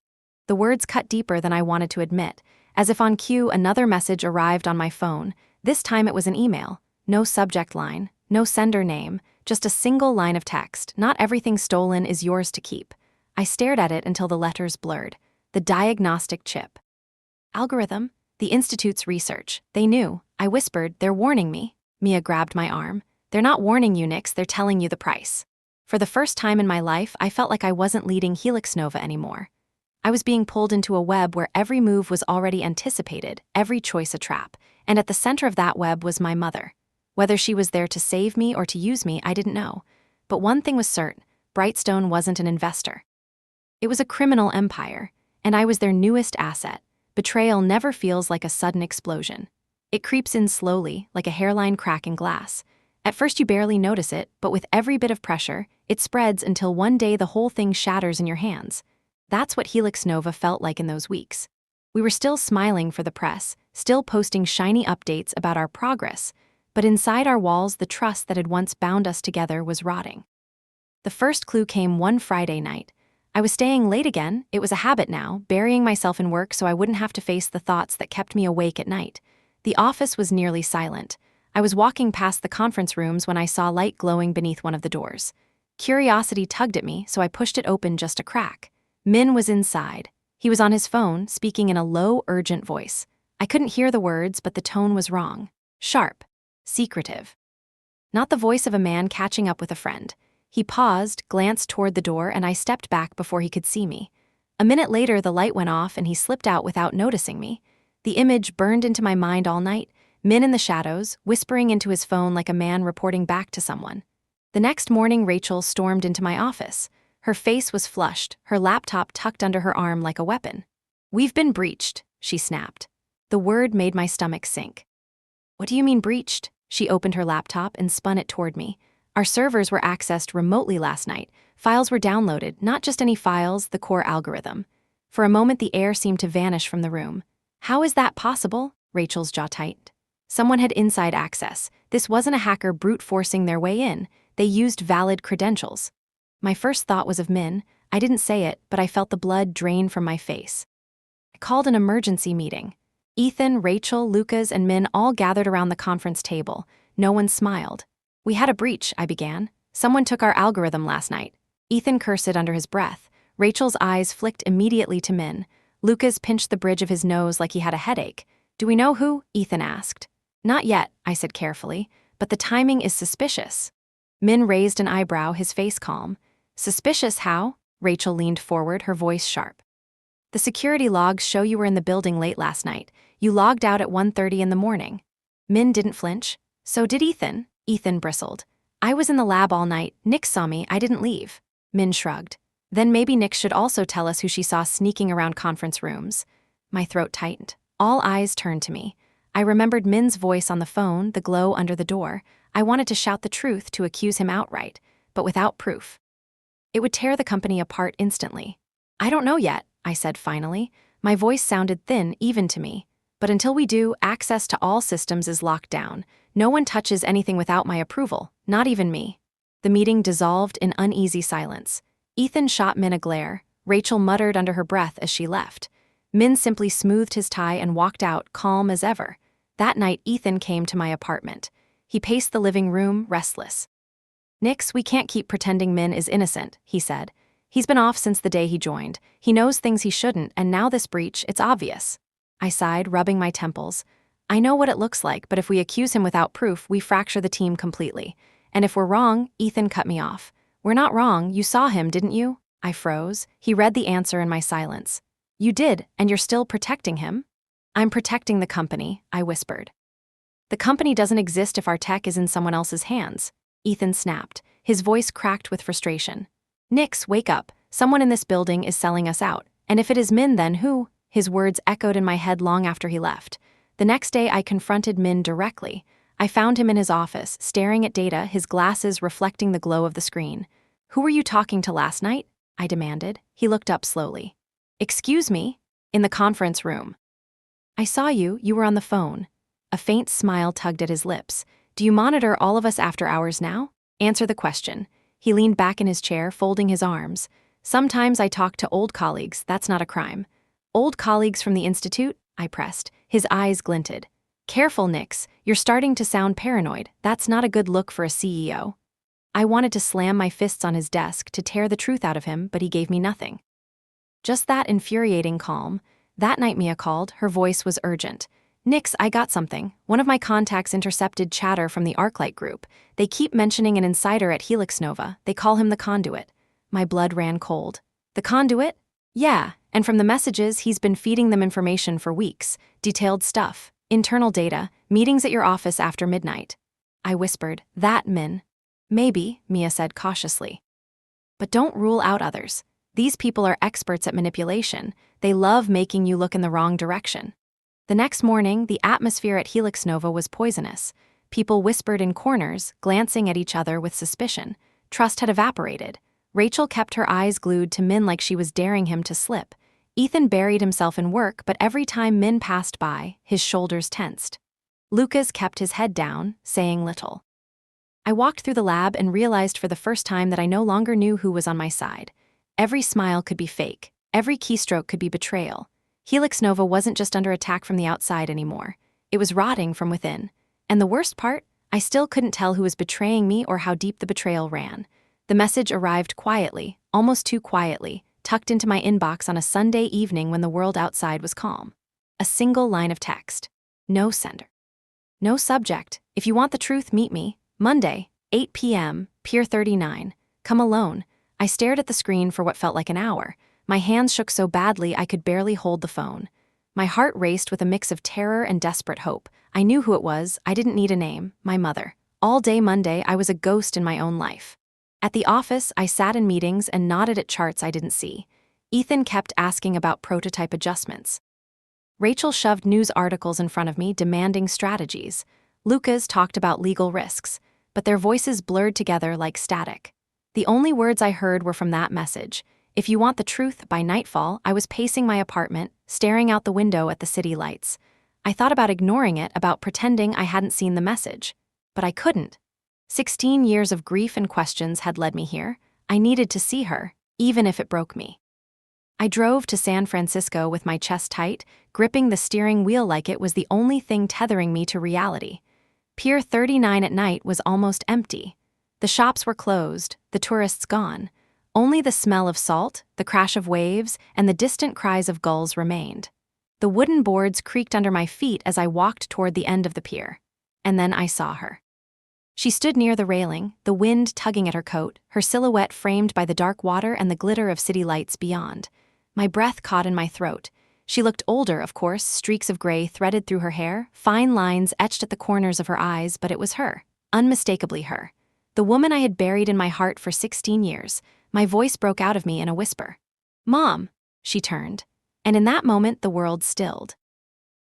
The words cut deeper than I wanted to admit. As if on cue, another message arrived on my phone. This time it was an email. No subject line, no sender name, just a single line of text. "Not everything stolen is yours to keep." I stared at it until the letters blurred. The diagnostic chip. "Algorithm? The Institute's research. They knew." I whispered, "They're warning me." Mia grabbed my arm. "They're not warning you, Nix, they're telling you the price." For the first time in my life, I felt like I wasn't leading Helix Nova anymore. I was being pulled into a web where every move was already anticipated, every choice a trap, and at the center of that web was my mother. Whether she was there to save me or to use me, I didn't know. But one thing was certain, Brightstone wasn't an investor. It was a criminal empire, and I was their newest asset. Betrayal never feels like a sudden explosion. It creeps in slowly, like a hairline crack in glass. At first you barely notice it, but with every bit of pressure, it spreads until one day the whole thing shatters in your hands. That's what Helix Nova felt like in those weeks. We were still smiling for the press, still posting shiny updates about our progress, but inside our walls the trust that had once bound us together was rotting. The first clue came one Friday night. I was staying late again, it was a habit now, burying myself in work so I wouldn't have to face the thoughts that kept me awake at night. The office was nearly silent. I was walking past the conference rooms when I saw light glowing beneath one of the doors. Curiosity tugged at me, so I pushed it open just a crack. Min was inside. He was on his phone, speaking in a low, urgent voice. I couldn't hear the words, but the tone was wrong. Sharp. Secretive. Not the voice of a man catching up with a friend. He paused, glanced toward the door, and I stepped back before he could see me. A minute later, the light went off and he slipped out without noticing me. The image burned into my mind all night. Min in the shadows, whispering into his phone like a man reporting back to someone. The next morning, Rachel stormed into my office. Her face was flushed, her laptop tucked under her arm like a weapon. "We've been breached," she snapped. The word made my stomach sink. "What do you mean breached?" She opened her laptop and spun it toward me. "Our servers were accessed remotely last night. Files were downloaded, not just any files, the core algorithm." For a moment, the air seemed to vanish from the room. "How is that possible?" Rachel's jaw tightened. Someone had inside access. This wasn't a hacker brute forcing their way in. They used valid credentials. My first thought was of Min. I didn't say it, but I felt the blood drain from my face. I called an emergency meeting. Ethan, Rachel, Lucas, and Min all gathered around the conference table. No one smiled. "We had a breach," I began. "Someone took our algorithm last night." Ethan cursed under his breath. Rachel's eyes flicked immediately to Min. Lucas pinched the bridge of his nose like he had a headache. "Do we know who?" Ethan asked. "Not yet," I said carefully, "but the timing is suspicious." Min raised an eyebrow, his face calm. "Suspicious how?" Rachel leaned forward, her voice sharp. "The security logs show you were in the building late last night. You logged out at 1:30 in the morning." Min didn't flinch. "So did Ethan." Ethan bristled. "I was in the lab all night. Nick saw me. I didn't leave." Min shrugged. "Then maybe Nick should also tell us who she saw sneaking around conference rooms." My throat tightened. All eyes turned to me. I remembered Min's voice on the phone, the glow under the door. I wanted to shout the truth, to accuse him outright, but without proof. It would tear the company apart instantly. "I don't know yet," I said finally. My voice sounded thin even to me. "But until we do, access to all systems is locked down. No one touches anything without my approval, not even me." The meeting dissolved in uneasy silence. Ethan shot Min a glare. Rachel muttered under her breath as she left. Min simply smoothed his tie and walked out, calm as ever. That night, Ethan came to my apartment. He paced the living room, restless. "Nix, we can't keep pretending Min is innocent," he said. "He's been off since the day he joined. He knows things he shouldn't, and now this breach, it's obvious." I sighed, rubbing my temples. "I know what it looks like, but if we accuse him without proof, we fracture the team completely. And if we're wrong," Ethan cut me off. "We're not wrong. You saw him, didn't you?" I froze. He read the answer in my silence. "You did, and you're still protecting him?" "I'm protecting the company," I whispered. "The company doesn't exist if our tech is in someone else's hands." Ethan snapped. His voice cracked with frustration. "Nix, wake up. Someone in this building is selling us out. And if it is Min, then who?" His words echoed in my head long after he left. The next day, I confronted Min directly. I found him in his office, staring at data, his glasses reflecting the glow of the screen. "Who were you talking to last night?" I demanded. He looked up slowly. "Excuse me?" "In the conference room." "I saw you. You were on the phone." A faint smile tugged at his lips. "Do you monitor all of us after hours now?" "Answer the question." He leaned back in his chair, folding his arms. "Sometimes I talk to old colleagues. That's not a crime." "Old colleagues from the Institute?" I pressed. His eyes glinted. "Careful, Nix. You're starting to sound paranoid. That's not a good look for a CEO." I wanted to slam my fists on his desk to tear the truth out of him, but he gave me nothing. Just that infuriating calm. That night Mia called. Her voice was urgent. "Nix, I got something. One of my contacts intercepted chatter from the Arclight group. They keep mentioning an insider at Helix Nova. They call him the Conduit." My blood ran cold. "The Conduit?" "Yeah, and from the messages, he's been feeding them information for weeks. Detailed stuff. Internal data. Meetings at your office after midnight." I whispered, "That, Min." "Maybe," Mia said cautiously. "But don't rule out others. These people are experts at manipulation. They love making you look in the wrong direction." The next morning, the atmosphere at Helix Nova was poisonous. People whispered in corners, glancing at each other with suspicion. Trust had evaporated. Rachel kept her eyes glued to Min like she was daring him to slip. Ethan buried himself in work, but every time Min passed by, his shoulders tensed. Lucas kept his head down, saying little. I walked through the lab and realized for the first time that I no longer knew who was on my side. Every smile could be fake. Every keystroke could be betrayal. Helix Nova wasn't just under attack from the outside anymore. It was rotting from within. And the worst part, I still couldn't tell who was betraying me or how deep the betrayal ran. The message arrived quietly, almost too quietly, tucked into my inbox on a Sunday evening when the world outside was calm. A single line of text. No sender. No subject. "If you want the truth, meet me. Monday, 8 p.m., Pier 39. Come alone." I stared at the screen for what felt like an hour. My hands shook so badly I could barely hold the phone. My heart raced with a mix of terror and desperate hope. I knew who it was. I didn't need a name. My mother. All day Monday, I was a ghost in my own life. At the office, I sat in meetings and nodded at charts I didn't see. Ethan kept asking about prototype adjustments. Rachel shoved news articles in front of me demanding strategies. Lucas talked about legal risks, but their voices blurred together like static. The only words I heard were from that message. If you want the truth, by nightfall, I was pacing my apartment, staring out the window at the city lights. I thought about ignoring it, about pretending I hadn't seen the message. But I couldn't. 16 years of grief and questions had led me here. I needed to see her, even if it broke me. I drove to San Francisco with my chest tight, gripping the steering wheel like it was the only thing tethering me to reality. Pier 39 at night was almost empty. The shops were closed, the tourists gone. Only the smell of salt, the crash of waves, and the distant cries of gulls remained. The wooden boards creaked under my feet as I walked toward the end of the pier. And then I saw her. She stood near the railing, the wind tugging at her coat, her silhouette framed by the dark water and the glitter of city lights beyond. My breath caught in my throat. She looked older, of course, streaks of gray threaded through her hair, fine lines etched at the corners of her eyes, but it was her, unmistakably her. The woman I had buried in my heart for 16 years. My voice broke out of me in a whisper. "Mom!" She turned. And in that moment, the world stilled.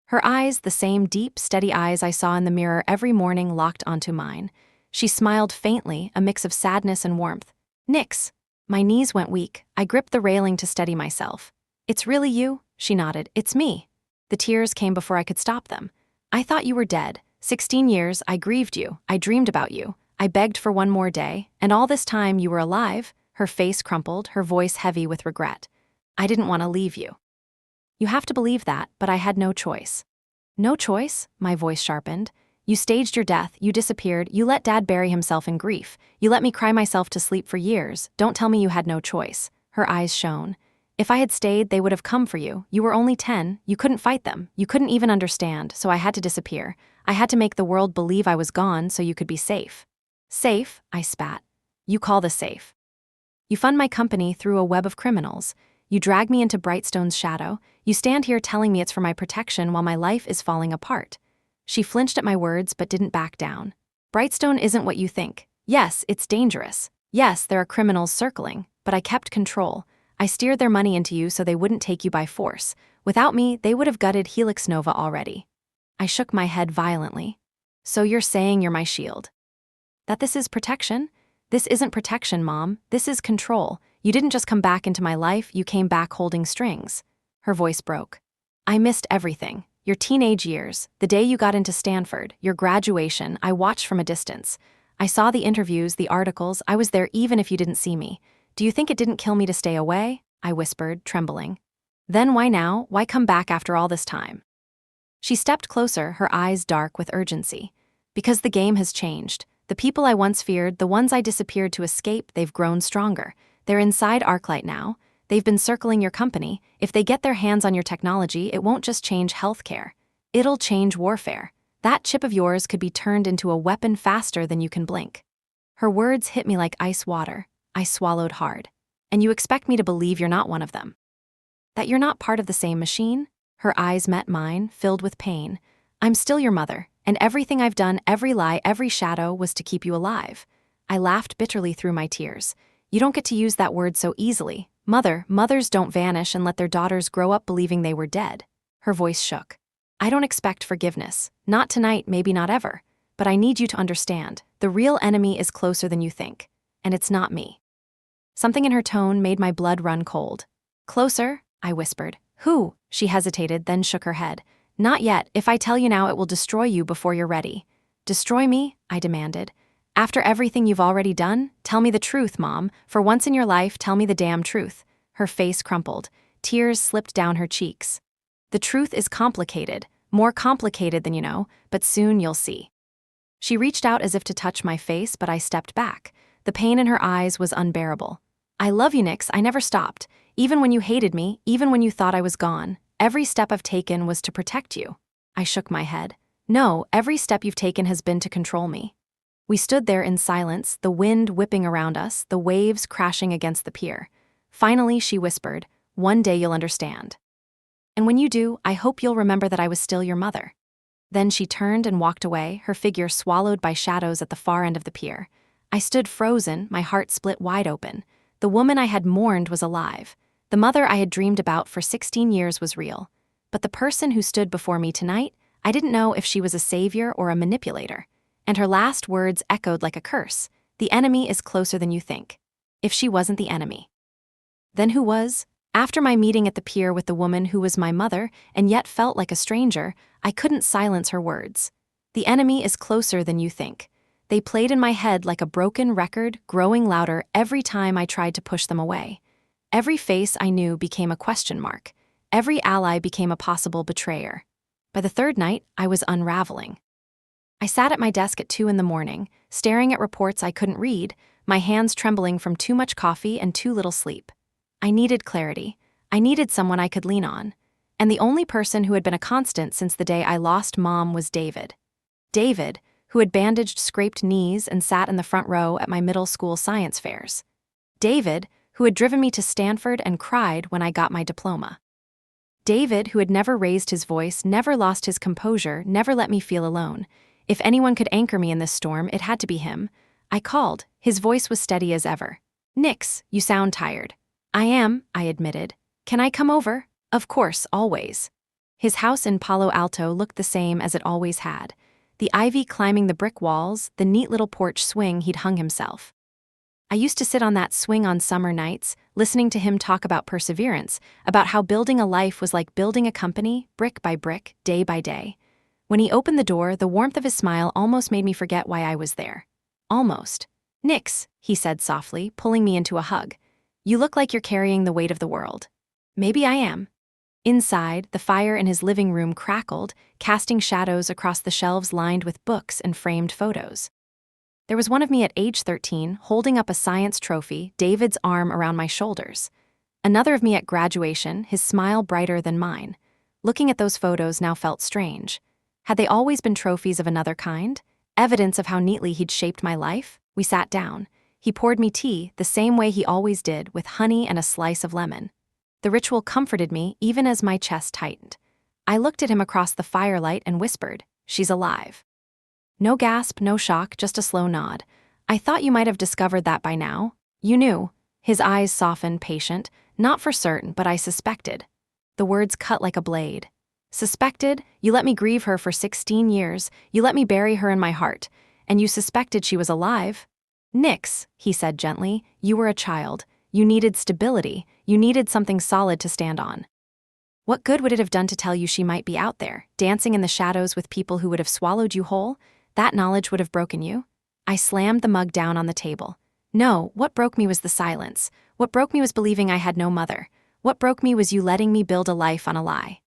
Her eyes, the same deep, steady eyes I saw in the mirror every morning, locked onto mine. She smiled faintly, a mix of sadness and warmth. "Nix." My knees went weak. I gripped the railing to steady myself. "It's really you?" She nodded. "It's me." The tears came before I could stop them. "I thought you were dead. 16 years, I grieved you. I dreamed about you. I begged for one more day. And all this time you were alive?" Her face crumpled, her voice heavy with regret. "I didn't want to leave you." "You have to believe that, but I had no choice." "No choice?" My voice sharpened. "You staged your death, you disappeared, you let Dad bury himself in grief. You let me cry myself to sleep for years. Don't tell me you had no choice." Her eyes shone. "If I had stayed, they would have come for you. You were only 10, you couldn't fight them, you couldn't even understand, so I had to disappear. I had to make the world believe I was gone so you could be safe." "Safe?" I spat. "You call this safe? You fund my company through a web of criminals. You drag me into Brightstone's shadow. You stand here telling me it's for my protection while my life is falling apart." She flinched at my words but didn't back down. "Brightstone isn't what you think. Yes, it's dangerous. Yes, there are criminals circling, but I kept control. I steered their money into you so they wouldn't take you by force. Without me, they would have gutted Helix Nova already." I shook my head violently. "So you're saying you're my shield? That this is protection?" "This isn't protection, Mom. This is control. You didn't just come back into my life, you came back holding strings." Her voice broke. "I missed everything. Your teenage years, the day you got into Stanford, your graduation, I watched from a distance. I saw the interviews, the articles, I was there even if you didn't see me. Do you think it didn't kill me to stay away?" I whispered, trembling. "Then why now? Why come back after all this time?" She stepped closer, her eyes dark with urgency. "Because the game has changed. The people I once feared, the ones I disappeared to escape, they've grown stronger. They're inside Arclight now. They've been circling your company. If they get their hands on your technology, it won't just change healthcare. It'll change warfare. That chip of yours could be turned into a weapon faster than you can blink." Her words hit me like ice water. I swallowed hard. "And you expect me to believe you're not one of them? That you're not part of the same machine?" Her eyes met mine, filled with pain. "I'm still your mother, and everything I've done, every lie, every shadow, was to keep you alive." I laughed bitterly through my tears. "You don't get to use that word so easily. Mothers don't vanish and let their daughters grow up believing they were dead." Her voice shook. "I don't expect forgiveness. Not tonight, maybe not ever. But I need you to understand, the real enemy is closer than you think. And it's not me." Something in her tone made my blood run cold. "Closer?" I whispered. "Who?" She hesitated, then shook her head. "Not yet. If I tell you now, it will destroy you before you're ready." "Destroy me?" I demanded. "After everything you've already done? Tell me the truth, Mom. For once in your life, tell me the damn truth." Her face crumpled. Tears slipped down her cheeks. "The truth is complicated, more complicated than you know, but soon you'll see." She reached out as if to touch my face, but I stepped back. The pain in her eyes was unbearable. "I love you, Nix. I never stopped. Even when you hated me, even when you thought I was gone. Every step I've taken was to protect you." I shook my head. "No, every step you've taken has been to control me." We stood there in silence, the wind whipping around us, the waves crashing against the pier. Finally, she whispered, "One day you'll understand. And when you do, I hope you'll remember that I was still your mother." Then she turned and walked away, her figure swallowed by shadows at the far end of the pier. I stood frozen, my heart split wide open. The woman I had mourned was alive. The mother I had dreamed about for 16 years was real. But the person who stood before me tonight, I didn't know if she was a savior or a manipulator. And her last words echoed like a curse. The enemy is closer than you think. If she wasn't the enemy, then who was? After my meeting at the pier with the woman who was my mother and yet felt like a stranger, I couldn't silence her words. The enemy is closer than you think. They played in my head like a broken record, growing louder every time I tried to push them away. Every face I knew became a question mark. Every ally became a possible betrayer. By the third night, I was unraveling. I sat at my desk at 2 a.m, staring at reports I couldn't read, my hands trembling from too much coffee and too little sleep. I needed clarity. I needed someone I could lean on. And the only person who had been a constant since the day I lost Mom was David. David, who had bandaged scraped knees and sat in the front row at my middle school science fairs. David, who had driven me to Stanford and cried when I got my diploma. David, who had never raised his voice, never lost his composure, never let me feel alone. If anyone could anchor me in this storm, it had to be him. I called. His voice was steady as ever. "Nix, you sound tired." "I am," I admitted. "Can I come over?" "Of course, always." His house in Palo Alto looked the same as it always had. The ivy climbing the brick walls, the neat little porch swing he'd hung himself. I used to sit on that swing on summer nights, listening to him talk about perseverance, about how building a life was like building a company, brick by brick, day by day. When he opened the door, the warmth of his smile almost made me forget why I was there. Almost. "Nix," he said softly, pulling me into a hug. "You look like you're carrying the weight of the world." Maybe I am. Inside, the fire in his living room crackled, casting shadows across the shelves lined with books and framed photos. There was one of me at age 13, holding up a science trophy, David's arm around my shoulders. Another of me at graduation, his smile brighter than mine. Looking at those photos now felt strange. Had they always been trophies of another kind? Evidence of how neatly he'd shaped my life? We sat down. He poured me tea, the same way he always did, with honey and a slice of lemon. The ritual comforted me even as my chest tightened. I looked at him across the firelight and whispered, "She's alive." No gasp, no shock, just a slow nod. "I thought you might have discovered that by now." "You knew." His eyes softened, patient. "Not for certain, but I suspected." The words cut like a blade. "Suspected? You let me grieve her for 16 years. You let me bury her in my heart. And you suspected she was alive?" "Nix," he said gently. "You were a child. You needed stability. You needed something solid to stand on. What good would it have done to tell you she might be out there, dancing in the shadows with people who would have swallowed you whole? That knowledge would have broken you?" I slammed the mug down on the table. "No, what broke me was the silence. What broke me was believing I had no mother. What broke me was you letting me build a life on a lie."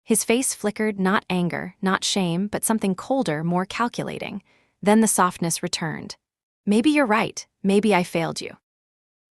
His face flickered, not anger, not shame, but something colder, more calculating. Then the softness returned. "Maybe you're right. Maybe I failed you.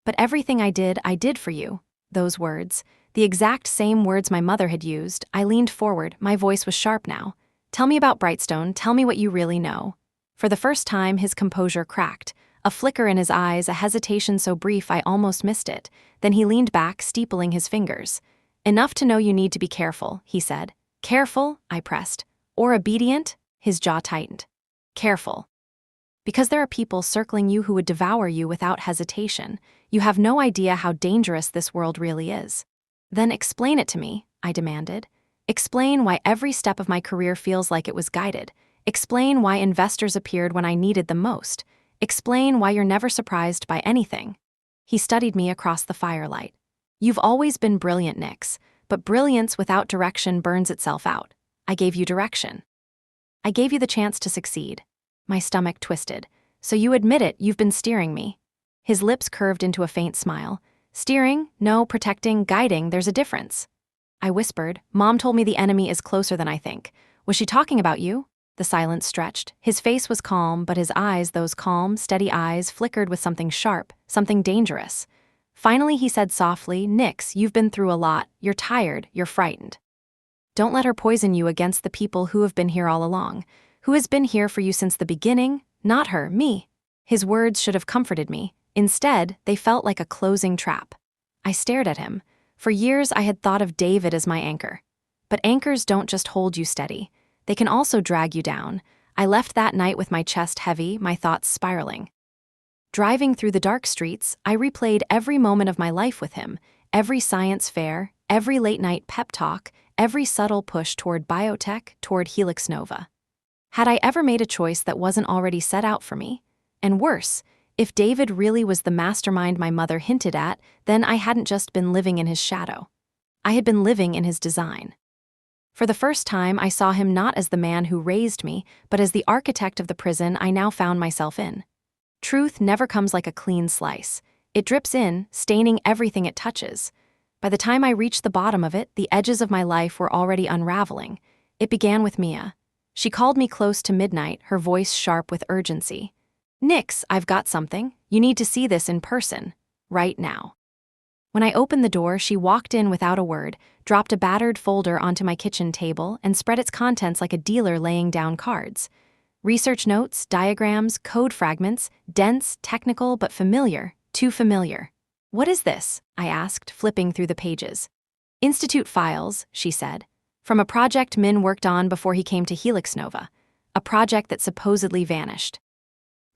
But everything I did for you." Those words, the exact same words my mother had used. I leaned forward, my voice was sharp now. "Tell me about Brightstone, tell me what you really know." For the first time, his composure cracked. A flicker in his eyes, a hesitation so brief I almost missed it. Then he leaned back, steepling his fingers. "Enough to know you need to be careful," he said. "Careful?" I pressed. "Or obedient?" His jaw tightened. "Careful. Because there are people circling you who would devour you without hesitation. You have no idea how dangerous this world really is." "Then explain it to me," I demanded. "Explain why every step of my career feels like it was guided. Explain why investors appeared when I needed them most. Explain why you're never surprised by anything." He studied me across the firelight. "You've always been brilliant, Nix, but brilliance without direction burns itself out. I gave you direction. I gave you the chance to succeed." My stomach twisted. "So you admit it, you've been steering me." His lips curved into a faint smile. "Steering? No, protecting, guiding, there's a difference." I whispered, "Mom told me the enemy is closer than I think. Was she talking about you?" The silence stretched. His face was calm, but his eyes, those calm, steady eyes, flickered with something sharp, something dangerous. Finally he said softly, "Nix, you've been through a lot. You're tired, you're frightened. Don't let her poison you against the people who have been here all along. Who has been here for you since the beginning? Not her, me." His words should have comforted me. Instead, they felt like a closing trap. I stared at him. For years I had thought of David as my anchor. But anchors don't just hold you steady. they can also drag you down. I left that night with my chest heavy, my thoughts spiraling. Driving through the dark streets, I replayed every moment of my life with him, every science fair, every late-night pep talk, every subtle push toward biotech, toward Helix Nova. Had I ever made a choice that wasn't already set out for me? And worse, if David really was the mastermind my mother hinted at, then I hadn't just been living in his shadow. I had been living in his design. For the first time, I saw him not as the man who raised me, but as the architect of the prison I now found myself in. Truth never comes like a clean slice. It drips in, staining everything it touches. By the time I reached the bottom of it, the edges of my life were already unraveling. It began with Mia. She called me close to midnight, her voice sharp with urgency. "Nix, I've got something. You need to see this in person. Right now." When I opened the door, she walked in without a word, dropped a battered folder onto my kitchen table, and spread its contents like a dealer laying down cards. Research notes, diagrams, code fragments, dense, technical, but familiar, too familiar. "What is this?" I asked, flipping through the pages. "Institute files," she said. "From a project Min worked on before he came to Helix Nova. A project that supposedly vanished."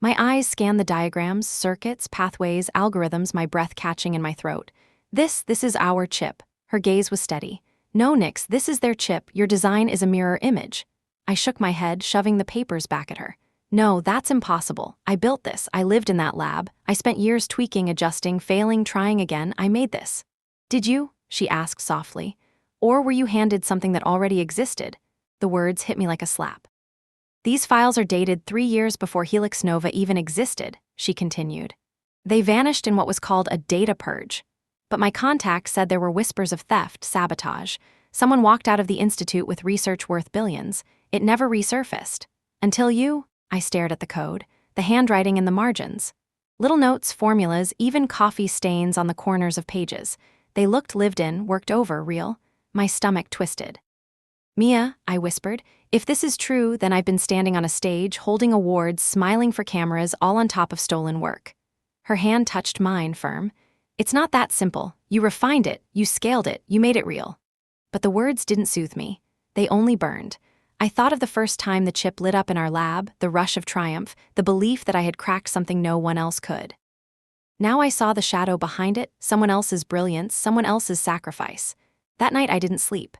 My eyes scanned the diagrams, circuits, pathways, algorithms, my breath catching in my throat. This is our chip." Her gaze was steady. "No, Nix, this is their chip. Your design is a mirror image." I shook my head, shoving the papers back at her. "No, that's impossible. I built this. I lived in that lab. I spent years tweaking, adjusting, failing, trying again. I made this." "Did you?" she asked softly. "Or were you handed something that already existed?" The words hit me like a slap. "These files are dated 3 years before Helix Nova even existed," she continued. "They vanished in what was called a data purge. But my contacts said there were whispers of theft, sabotage. Someone walked out of the institute with research worth billions. It never resurfaced. Until you." I stared at the code, the handwriting in the margins. Little notes, formulas, even coffee stains on the corners of pages. They looked lived in, worked over, real. My stomach twisted. "Mia," I whispered, "if this is true, then I've been standing on a stage, holding awards, smiling for cameras, all on top of stolen work." Her hand touched mine, firm. "It's not that simple. You refined it, you scaled it, you made it real." But the words didn't soothe me. They only burned. I thought of the first time the chip lit up in our lab, the rush of triumph, the belief that I had cracked something no one else could. Now I saw the shadow behind it, someone else's brilliance, someone else's sacrifice. That night I didn't sleep.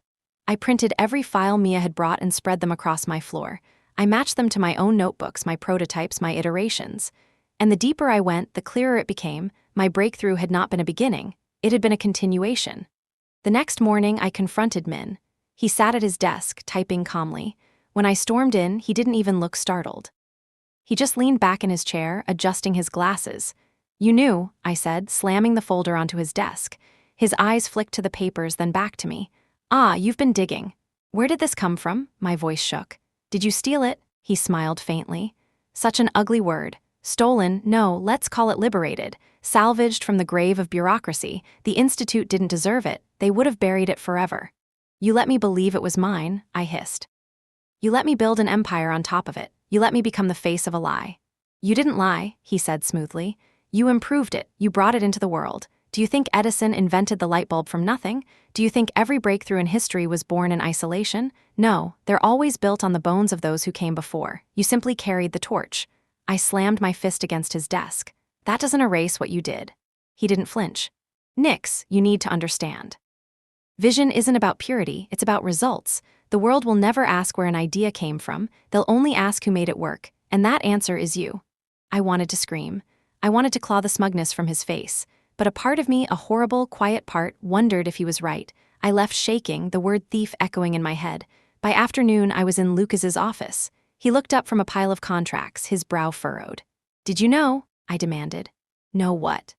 I printed every file Mia had brought and spread them across my floor. I matched them to my own notebooks, my prototypes, my iterations. And the deeper I went, the clearer it became. My breakthrough had not been a beginning. It had been a continuation. The next morning, I confronted Min. He sat at his desk, typing calmly. When I stormed in, he didn't even look startled. He just leaned back in his chair, adjusting his glasses. "You knew," I said, slamming the folder onto his desk. His eyes flicked to the papers, then back to me. "Ah, you've been digging. Where did this come from?" My voice shook. "Did you steal it?" He smiled faintly. "Such an ugly word. Stolen, no, let's call it liberated. Salvaged from the grave of bureaucracy. The Institute didn't deserve it. They would have buried it forever." "You let me believe it was mine," I hissed. "You let me build an empire on top of it. You let me become the face of a lie." "You didn't lie," he said smoothly. "You improved it. You brought it into the world. Do you think Edison invented the light bulb from nothing? Do you think every breakthrough in history was born in isolation? No, they're always built on the bones of those who came before. You simply carried the torch." I slammed my fist against his desk. "That doesn't erase what you did." He didn't flinch. "Nix, you need to understand. Vision isn't about purity, it's about results. The world will never ask where an idea came from, they'll only ask who made it work, and that answer is you." I wanted to scream. I wanted to claw the smugness from his face. But a part of me, a horrible, quiet part, wondered if he was right. I left shaking, the word thief echoing in my head. By afternoon, I was in Lucas's office. He looked up from a pile of contracts, his brow furrowed. "Did you know?" I demanded. "Know what?"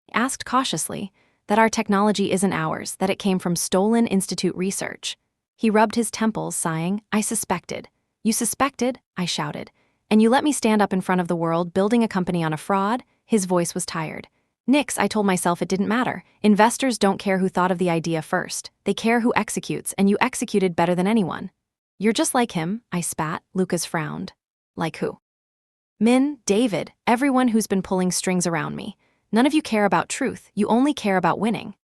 He asked cautiously. "That our technology isn't ours, that it came from stolen institute research." He rubbed his temples, sighing. "I suspected." "You suspected?" I shouted. "And you let me stand up in front of the world, building a company on a fraud?" His voice was tired. "Nix, I told myself it didn't matter. Investors don't care who thought of the idea first. They care who executes, and you executed better than anyone." "You're just like him," I spat. Lucas frowned. "Like who?" "Min, David, everyone who's been pulling strings around me. None of you care about truth, you only care about winning."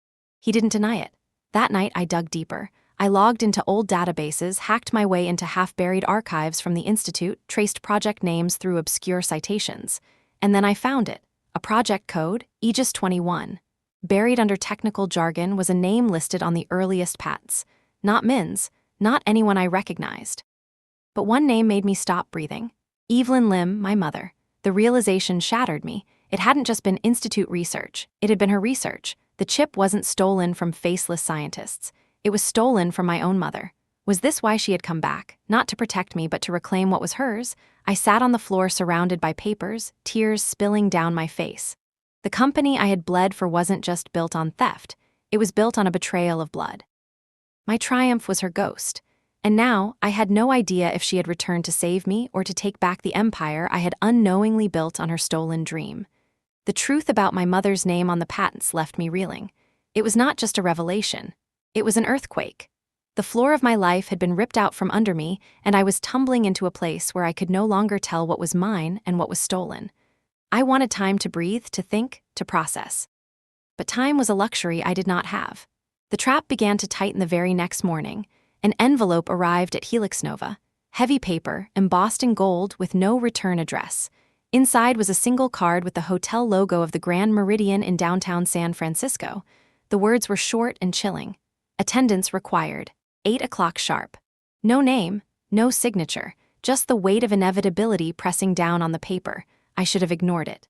He didn't deny it. That night I dug deeper. I logged into old databases, hacked my way into half-buried archives from the Institute, traced project names through obscure citations. And then I found it. A project code, Aegis 21. Buried under technical jargon was a name listed on the earliest patents. Not Min's, not anyone I recognized. But one name made me stop breathing. Evelyn Lim, my mother. The realization shattered me. It hadn't just been Institute research. It had been her research. The chip wasn't stolen from faceless scientists. It was stolen from my own mother. Was this why she had come back? Not to protect me, but to reclaim what was hers? I sat on the floor surrounded by papers, tears spilling down my face. The company I had bled for wasn't just built on theft. It was built on a betrayal of blood. My triumph was her ghost. And now, I had no idea if she had returned to save me or to take back the empire I had unknowingly built on her stolen dream. The truth about my mother's name on the patents left me reeling. It was not just a revelation. It was an earthquake. The floor of my life had been ripped out from under me, and I was tumbling into a place where I could no longer tell what was mine and what was stolen. I wanted time to breathe, to think, to process. But time was a luxury I did not have. The trap began to tighten the very next morning. An envelope arrived at Helix Nova. Heavy paper, embossed in gold with no return address. Inside was a single card with the hotel logo of the Grand Meridian in downtown San Francisco. The words were short and chilling. Attendance required. 8 o'clock sharp. No name, no signature, just the weight of inevitability pressing down on the paper. I should have ignored it.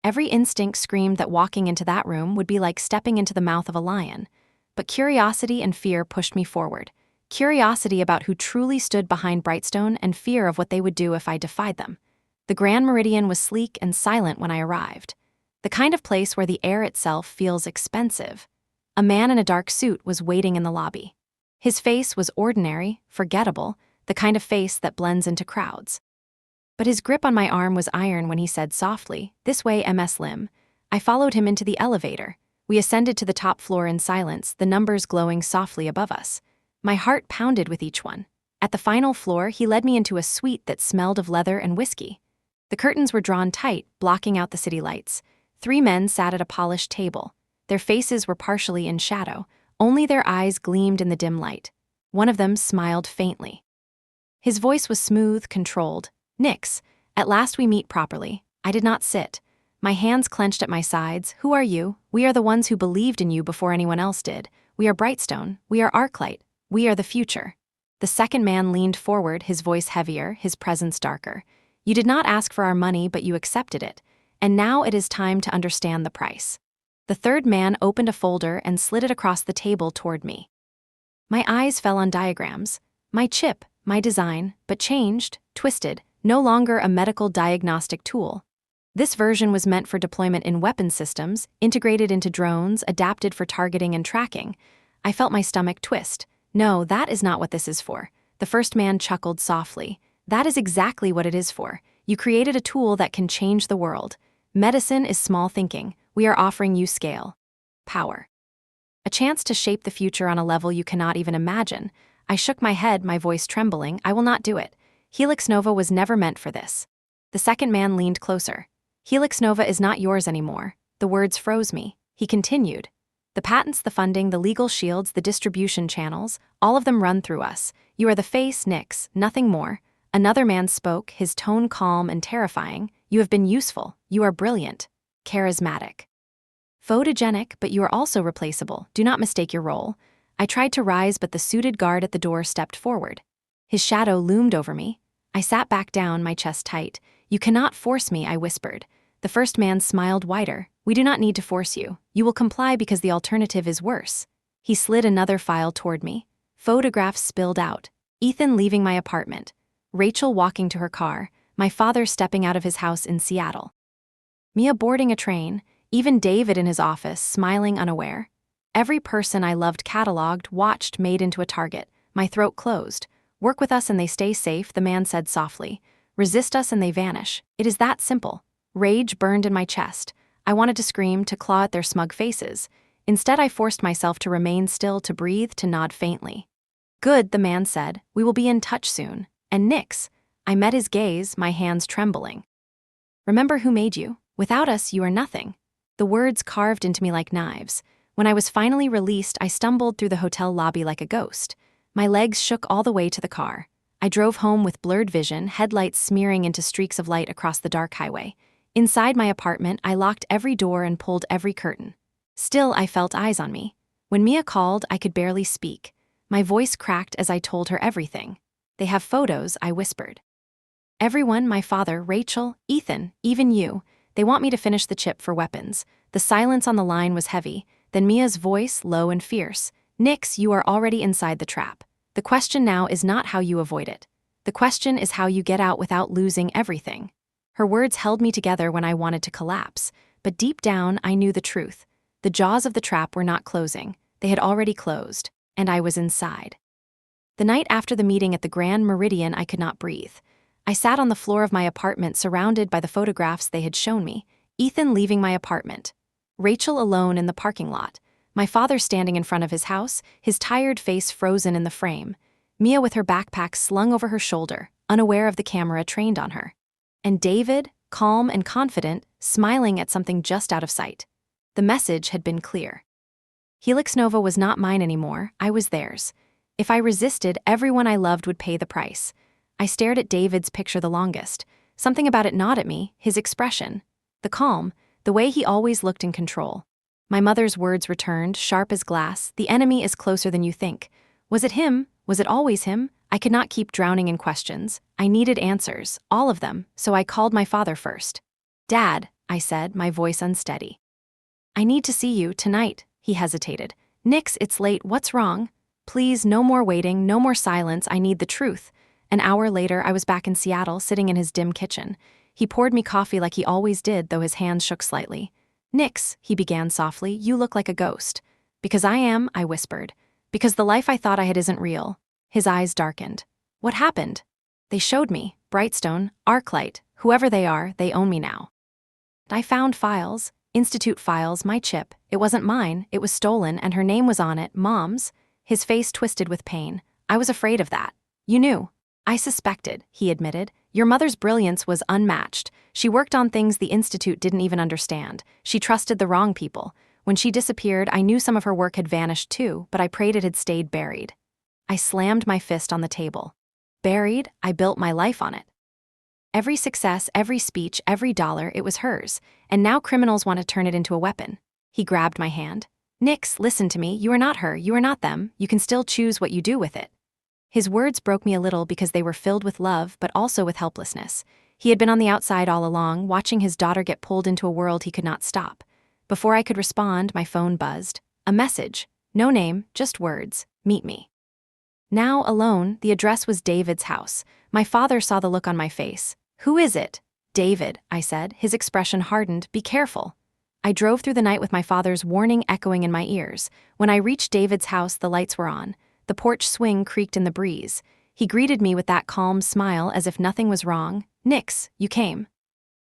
Every instinct screamed that walking into that room would be like stepping into the mouth of a lion. But curiosity and fear pushed me forward. Curiosity about who truly stood behind Brightstone and fear of what they would do if I defied them. The Grand Meridian was sleek and silent when I arrived. The kind of place where the air itself feels expensive. A man in a dark suit was waiting in the lobby. His face was ordinary, forgettable, the kind of face that blends into crowds. But his grip on my arm was iron when he said softly, "This way, MS Lim." I followed him into the elevator. We ascended to the top floor in silence, the numbers glowing softly above us. My heart pounded with each one. At the final floor, he led me into a suite that smelled of leather and whiskey. The curtains were drawn tight, blocking out the city lights. 3 men sat at a polished table. Their faces were partially in shadow. Only their eyes gleamed in the dim light. One of them smiled faintly. His voice was smooth, controlled. "Nix, at last we meet properly." I did not sit. My hands clenched at my sides. "Who are you? We are the ones who believed in you before anyone else did. We are Brightstone. We are Arclight. We are the future." The second man leaned forward, his voice heavier, his presence darker. "You did not ask for our money, but you accepted it. And now it is time to understand the price." The third man opened a folder and slid it across the table toward me. My eyes fell on diagrams. My chip, my design, but changed, twisted, no longer a medical diagnostic tool. This version was meant for deployment in weapon systems, integrated into drones, adapted for targeting and tracking. I felt my stomach twist. "No, that is not what this is for." The first man chuckled softly. "That is exactly what it is for. You created a tool that can change the world. Medicine is small thinking. We are offering you scale. Power. A chance to shape the future on a level you cannot even imagine." I shook my head, my voice trembling. "I will not do it. Helix Nova was never meant for this." The second man leaned closer. "Helix Nova is not yours anymore." The words froze me. He continued. "The patents, the funding, the legal shields, the distribution channels, all of them run through us. You are the face, Nix, nothing more." Another man spoke, his tone calm and terrifying. "You have been useful. You are brilliant. Charismatic. Photogenic, but you are also replaceable. Do not mistake your role." I tried to rise, but the suited guard at the door stepped forward. His shadow loomed over me. I sat back down, my chest tight. "You cannot force me," I whispered. The first man smiled wider. "We do not need to force you. You will comply because the alternative is worse." He slid another file toward me. Photographs spilled out. Ethan leaving my apartment. Rachel walking to her car. My father stepping out of his house in Seattle. Mia boarding a train. Even David in his office, smiling unaware. Every person I loved cataloged, watched, made into a target. My throat closed. "Work with us and they stay safe," the man said softly. "Resist us and they vanish. It is that simple." Rage burned in my chest. I wanted to scream, to claw at their smug faces. Instead, I forced myself to remain still, to breathe, to nod faintly. "Good," the man said. "We will be in touch soon." And Nix. I met his gaze, my hands trembling. "Remember who made you. Without us, you are nothing." The words carved into me like knives. When I was finally released, I stumbled through the hotel lobby like a ghost. My legs shook all the way to the car. I drove home with blurred vision, headlights smearing into streaks of light across the dark highway. Inside my apartment, I locked every door and pulled every curtain. Still, I felt eyes on me. When Mia called, I could barely speak. My voice cracked as I told her everything. "They have photos," I whispered. "Everyone, my father, Rachel, Ethan, even you. They want me to finish the chip for weapons." The silence on the line was heavy. Then Mia's voice, low and fierce. "Nix, you are already inside the trap. The question now is not how you avoid it. The question is how you get out without losing everything." Her words held me together when I wanted to collapse, but deep down I knew the truth. The jaws of the trap were not closing. They had already closed, and I was inside. The night after the meeting at the Grand Meridian, I could not breathe. I sat on the floor of my apartment surrounded by the photographs they had shown me. Ethan leaving my apartment. Rachel alone in the parking lot. My father standing in front of his house, his tired face frozen in the frame. Mia with her backpack slung over her shoulder, unaware of the camera trained on her. And David, calm and confident, smiling at something just out of sight. The message had been clear. Helix Nova was not mine anymore, I was theirs. If I resisted, everyone I loved would pay the price. I stared at David's picture the longest. Something about it gnawed at me, his expression. The calm, the way he always looked in control. My mother's words returned, sharp as glass. "The enemy is closer than you think." Was it him? Was it always him? I could not keep drowning in questions. I needed answers, all of them, so I called my father first. "Dad," I said, my voice unsteady. "I need to see you, tonight." He hesitated. "Nix, it's late, what's wrong? Please, no more waiting, no more silence, I need the truth." An hour later, I was back in Seattle, sitting in his dim kitchen. He poured me coffee like he always did, though his hands shook slightly. "Nix," he began softly, "you look like a ghost." "Because I am," I whispered. "Because the life I thought I had isn't real." His eyes darkened. "What happened?" "They showed me. Brightstone, Arclight, whoever they are, they own me now." "I found files, Institute files, my chip. It wasn't mine, it was stolen, and her name was on it, Mom's." His face twisted with pain. "I was afraid of that." "You knew." "I suspected," he admitted. "Your mother's brilliance was unmatched. She worked on things the Institute didn't even understand. She trusted the wrong people. When she disappeared, I knew some of her work had vanished too, but I prayed it had stayed buried." I slammed my fist on the table. "Buried? I built my life on it. Every success, every speech, every dollar, it was hers. And now criminals want to turn it into a weapon." He grabbed my hand. "Nix, listen to me. You are not her. You are not them. You can still choose what you do with it." His words broke me a little because they were filled with love, but also with helplessness. He had been on the outside all along, watching his daughter get pulled into a world he could not stop. Before I could respond, my phone buzzed. A message. No name, just words. "Meet me." Now, alone, the address was David's house. My father saw the look on my face. "Who is it?" "David," I said, his expression hardened. "Be careful." I drove through the night with my father's warning echoing in my ears. When I reached David's house, the lights were on. The porch swing creaked in the breeze. He greeted me with that calm smile as if nothing was wrong. "Nix, you came."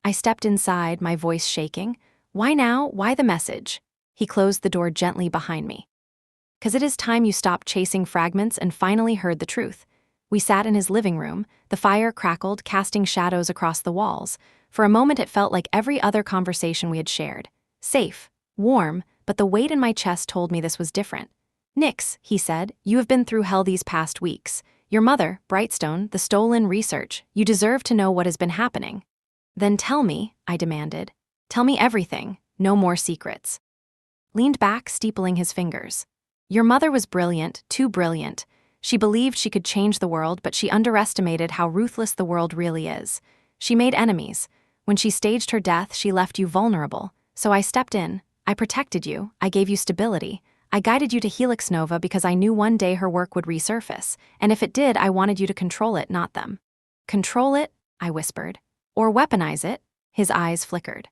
I stepped inside, my voice shaking. "Why now? Why the message?" He closed the door gently behind me. "'Cause it is time you stopped chasing fragments and finally heard the truth." We sat in his living room. The fire crackled, casting shadows across the walls. For a moment it felt like every other conversation we had shared. Safe, warm, but the weight in my chest told me this was different. "Nix," he said, "you have been through hell these past weeks. Your mother, Brightstone, the stolen research. You deserve to know what has been happening." "Then tell me," I demanded. "Tell me everything, no more secrets." Leaned back, steepling his fingers. "Your mother was brilliant, too brilliant. She believed she could change the world, but she underestimated how ruthless the world really is. She made enemies. When she staged her death, she left you vulnerable. So I stepped in. I protected you. I gave you stability. I guided you to Helix Nova because I knew one day her work would resurface. And if it did, I wanted you to control it, not them." "Control it?" I whispered. "Or weaponize it?" His eyes flickered.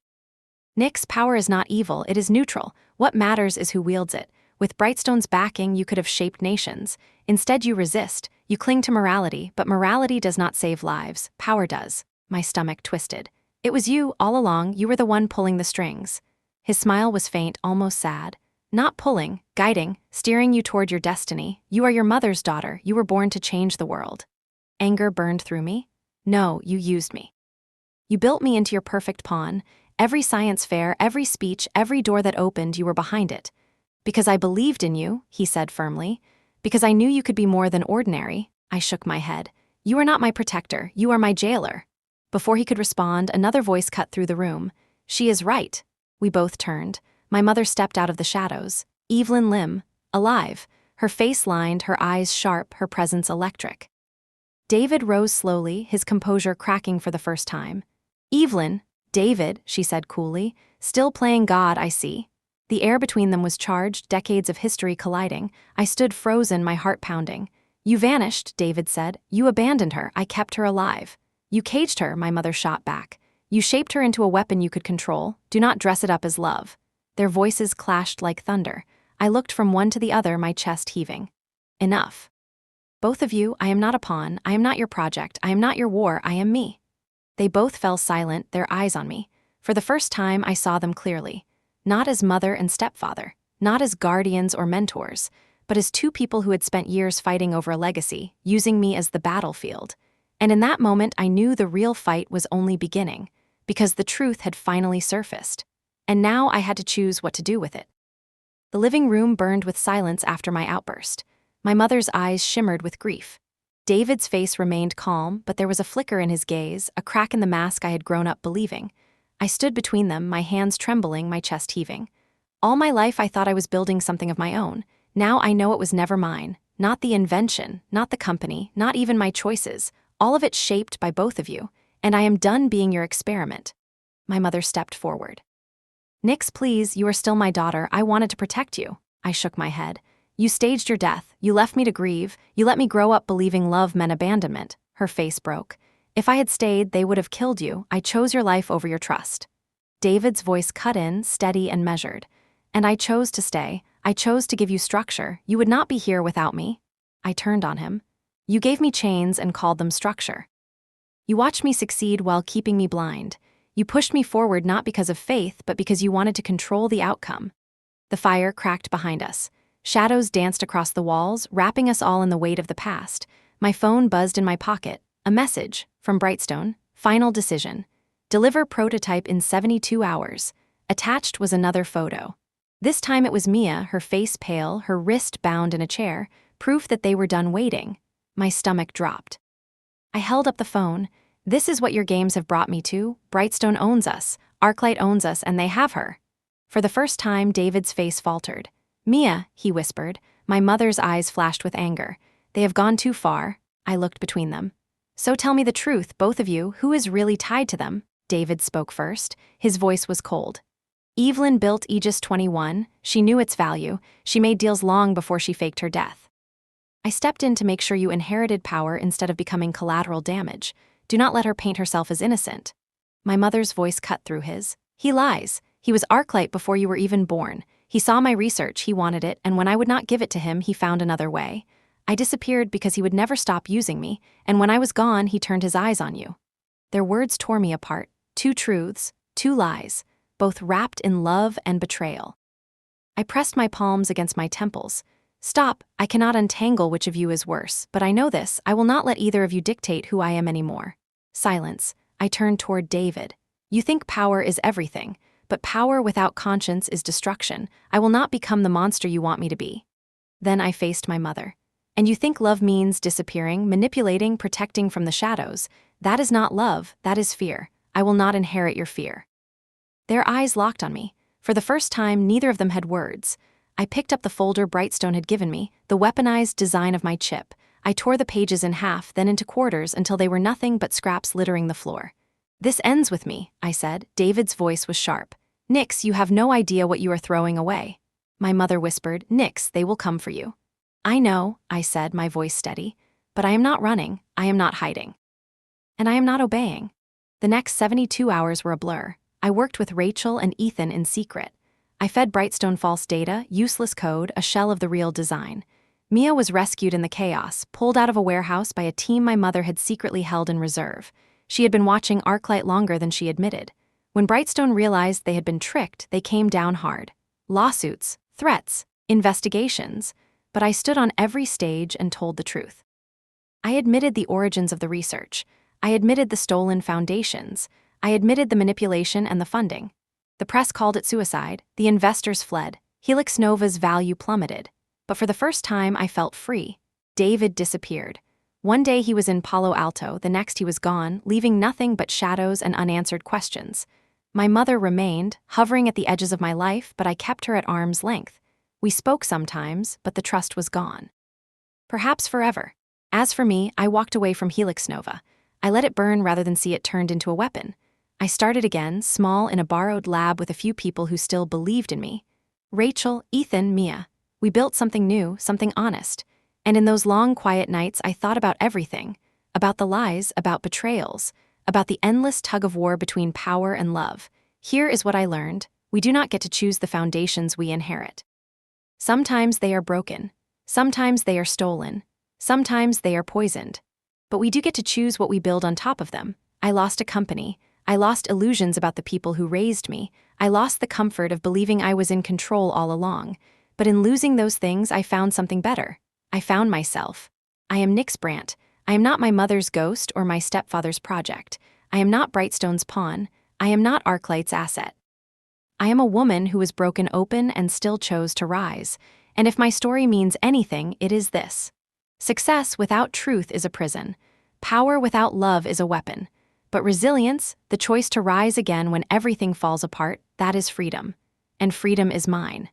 "Nix, power is not evil, it is neutral. What matters is who wields it. With Brightstone's backing, you could have shaped nations. Instead, you resist. You cling to morality, but morality does not save lives. Power does." My stomach twisted. "It was you, all along. You were the one pulling the strings." His smile was faint, almost sad. "Not pulling, guiding, steering you toward your destiny. You are your mother's daughter. You were born to change the world." Anger burned through me. "No, you used me. You built me into your perfect pawn. Every science fair, every speech, every door that opened, you were behind it. Because I believed in you, he said firmly. Because I knew you could be more than ordinary. I shook my head. You are not my protector, you are my jailer. Before he could respond, another voice cut through the room. She is right. We both turned. My mother stepped out of the shadows. Evelyn Lim, alive, her face lined, her eyes sharp, her presence electric. David rose slowly, his composure cracking for the first time. Evelyn, David, she said coolly, still playing God, I see. The air between them was charged, decades of history colliding. I stood frozen, my heart pounding. You vanished, David said. You abandoned her, I kept her alive. You caged her, my mother shot back. You shaped her into a weapon you could control. Do not dress it up as love. Their voices clashed like thunder. I looked from one to the other, my chest heaving. Enough. Both of you, I am not a pawn, I am not your project, I am not your war, I am me. They both fell silent, their eyes on me. For the first time, I saw them clearly. Not as mother and stepfather, not as guardians or mentors, but as two people who had spent years fighting over a legacy, using me as the battlefield. And in that moment, I knew the real fight was only beginning, because the truth had finally surfaced. And now I had to choose what to do with it. The living room burned with silence after my outburst. My mother's eyes shimmered with grief. David's face remained calm, but there was a flicker in his gaze, a crack in the mask I had grown up believing. I stood between them, my hands trembling, my chest heaving. All my life I thought I was building something of my own. Now I know it was never mine. Not the invention, not the company, not even my choices. All of it shaped by both of you. And I am done being your experiment. My mother stepped forward. Nix, please, you are still my daughter. I wanted to protect you. I shook my head. You staged your death, you left me to grieve, you let me grow up believing love meant abandonment. Her face broke. If I had stayed, they would have killed you. I chose your life over your trust. David's voice cut in, steady and measured. And I chose to stay. I chose to give you structure. You would not be here without me. I turned on him. You gave me chains and called them structure. You watched me succeed while keeping me blind. You pushed me forward not because of faith, but because you wanted to control the outcome. The fire cracked behind us. Shadows danced across the walls, wrapping us all in the weight of the past. My phone buzzed in my pocket. A message from Brightstone. Final decision. Deliver prototype in 72 hours. Attached was another photo. This time it was Mia, her face pale, her wrist bound in a chair, proof that they were done waiting. My stomach dropped. I held up the phone. This is what your games have brought me to. Brightstone owns us. Arclight owns us, and they have her. For the first time, David's face faltered. Mia, he whispered. My mother's eyes flashed with anger. They have gone too far. I looked between them. So tell me the truth, both of you, who is really tied to them? David spoke first. His voice was cold. Evelyn built Aegis 21. She knew its value. She made deals long before she faked her death. I stepped in to make sure you inherited power instead of becoming collateral damage. Do not let her paint herself as innocent. My mother's voice cut through his. He lies. He was Arclight before you were even born. He saw my research, he wanted it, and when I would not give it to him, he found another way. I disappeared because he would never stop using me, and when I was gone, he turned his eyes on you. Their words tore me apart. Two truths, two lies, both wrapped in love and betrayal. I pressed my palms against my temples. Stop, I cannot untangle which of you is worse, but I know this, I will not let either of you dictate who I am anymore. Silence. I turned toward David. You think power is everything, but power without conscience is destruction. I will not become the monster you want me to be. Then I faced my mother. And you think love means disappearing, manipulating, protecting from the shadows. That is not love, that is fear. I will not inherit your fear. Their eyes locked on me. For the first time, neither of them had words. I picked up the folder Brightstone had given me, the weaponized design of my chip. I tore the pages in half, then into quarters until they were nothing but scraps littering the floor. This ends with me, I said. David's voice was sharp. Nix, you have no idea what you are throwing away. My mother whispered, Nix, they will come for you. I know, I said, my voice steady, but I am not running, I am not hiding. And I am not obeying. The next 72 hours were a blur. I worked with Rachel and Ethan in secret. I fed Brightstone false data, useless code, a shell of the real design. Mia was rescued in the chaos, pulled out of a warehouse by a team my mother had secretly held in reserve. She had been watching Arclight longer than she admitted. When Brightstone realized they had been tricked, they came down hard. Lawsuits, threats, investigations. But I stood on every stage and told the truth. I admitted the origins of the research. I admitted the stolen foundations. I admitted the manipulation and the funding. The press called it suicide. The investors fled. Helix Nova's value plummeted. But for the first time, I felt free. David disappeared. One day he was in Palo Alto, the next he was gone, leaving nothing but shadows and unanswered questions. My mother remained, hovering at the edges of my life, but I kept her at arm's length. We spoke sometimes, but the trust was gone. Perhaps forever. As for me, I walked away from Helix Nova. I let it burn rather than see it turned into a weapon. I started again, small in a borrowed lab with a few people who still believed in me. Rachel, Ethan, Mia. We built something new, something honest. And in those long, quiet nights, I thought about everything. About the lies, about betrayals, about the endless tug-of-war between power and love. Here is what I learned. We do not get to choose the foundations we inherit. Sometimes they are broken. Sometimes they are stolen. Sometimes they are poisoned. But we do get to choose what we build on top of them. I lost a company. I lost illusions about the people who raised me. I lost the comfort of believing I was in control all along. But in losing those things, I found something better. I found myself. I am Nix Brandt. I am not my mother's ghost or my stepfather's project. I am not Brightstone's pawn. I am not Arclight's asset. I am a woman who was broken open and still chose to rise. And if my story means anything, it is this. Success without truth is a prison. Power without love is a weapon. But resilience, the choice to rise again when everything falls apart, that is freedom. And freedom is mine.